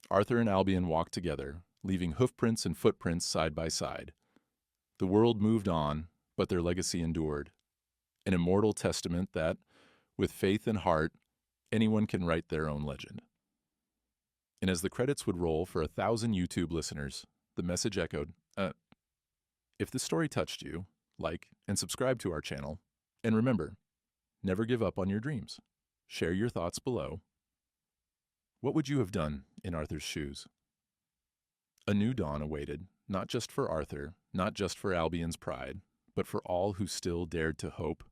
Arthur and Albion walked together, leaving hoofprints and footprints side by side. The world moved on, but their legacy endured, an immortal testament that, with faith and heart, anyone can write their own legend. And as the credits would roll for 1,000 YouTube listeners, the message echoed, if this story touched you, like and subscribe to our channel. And remember, never give up on your dreams. Share your thoughts below. What would you have done in Arthur's shoes? A new dawn awaited, not just for Arthur, not just for Albion's pride, but for all who still dared to hope.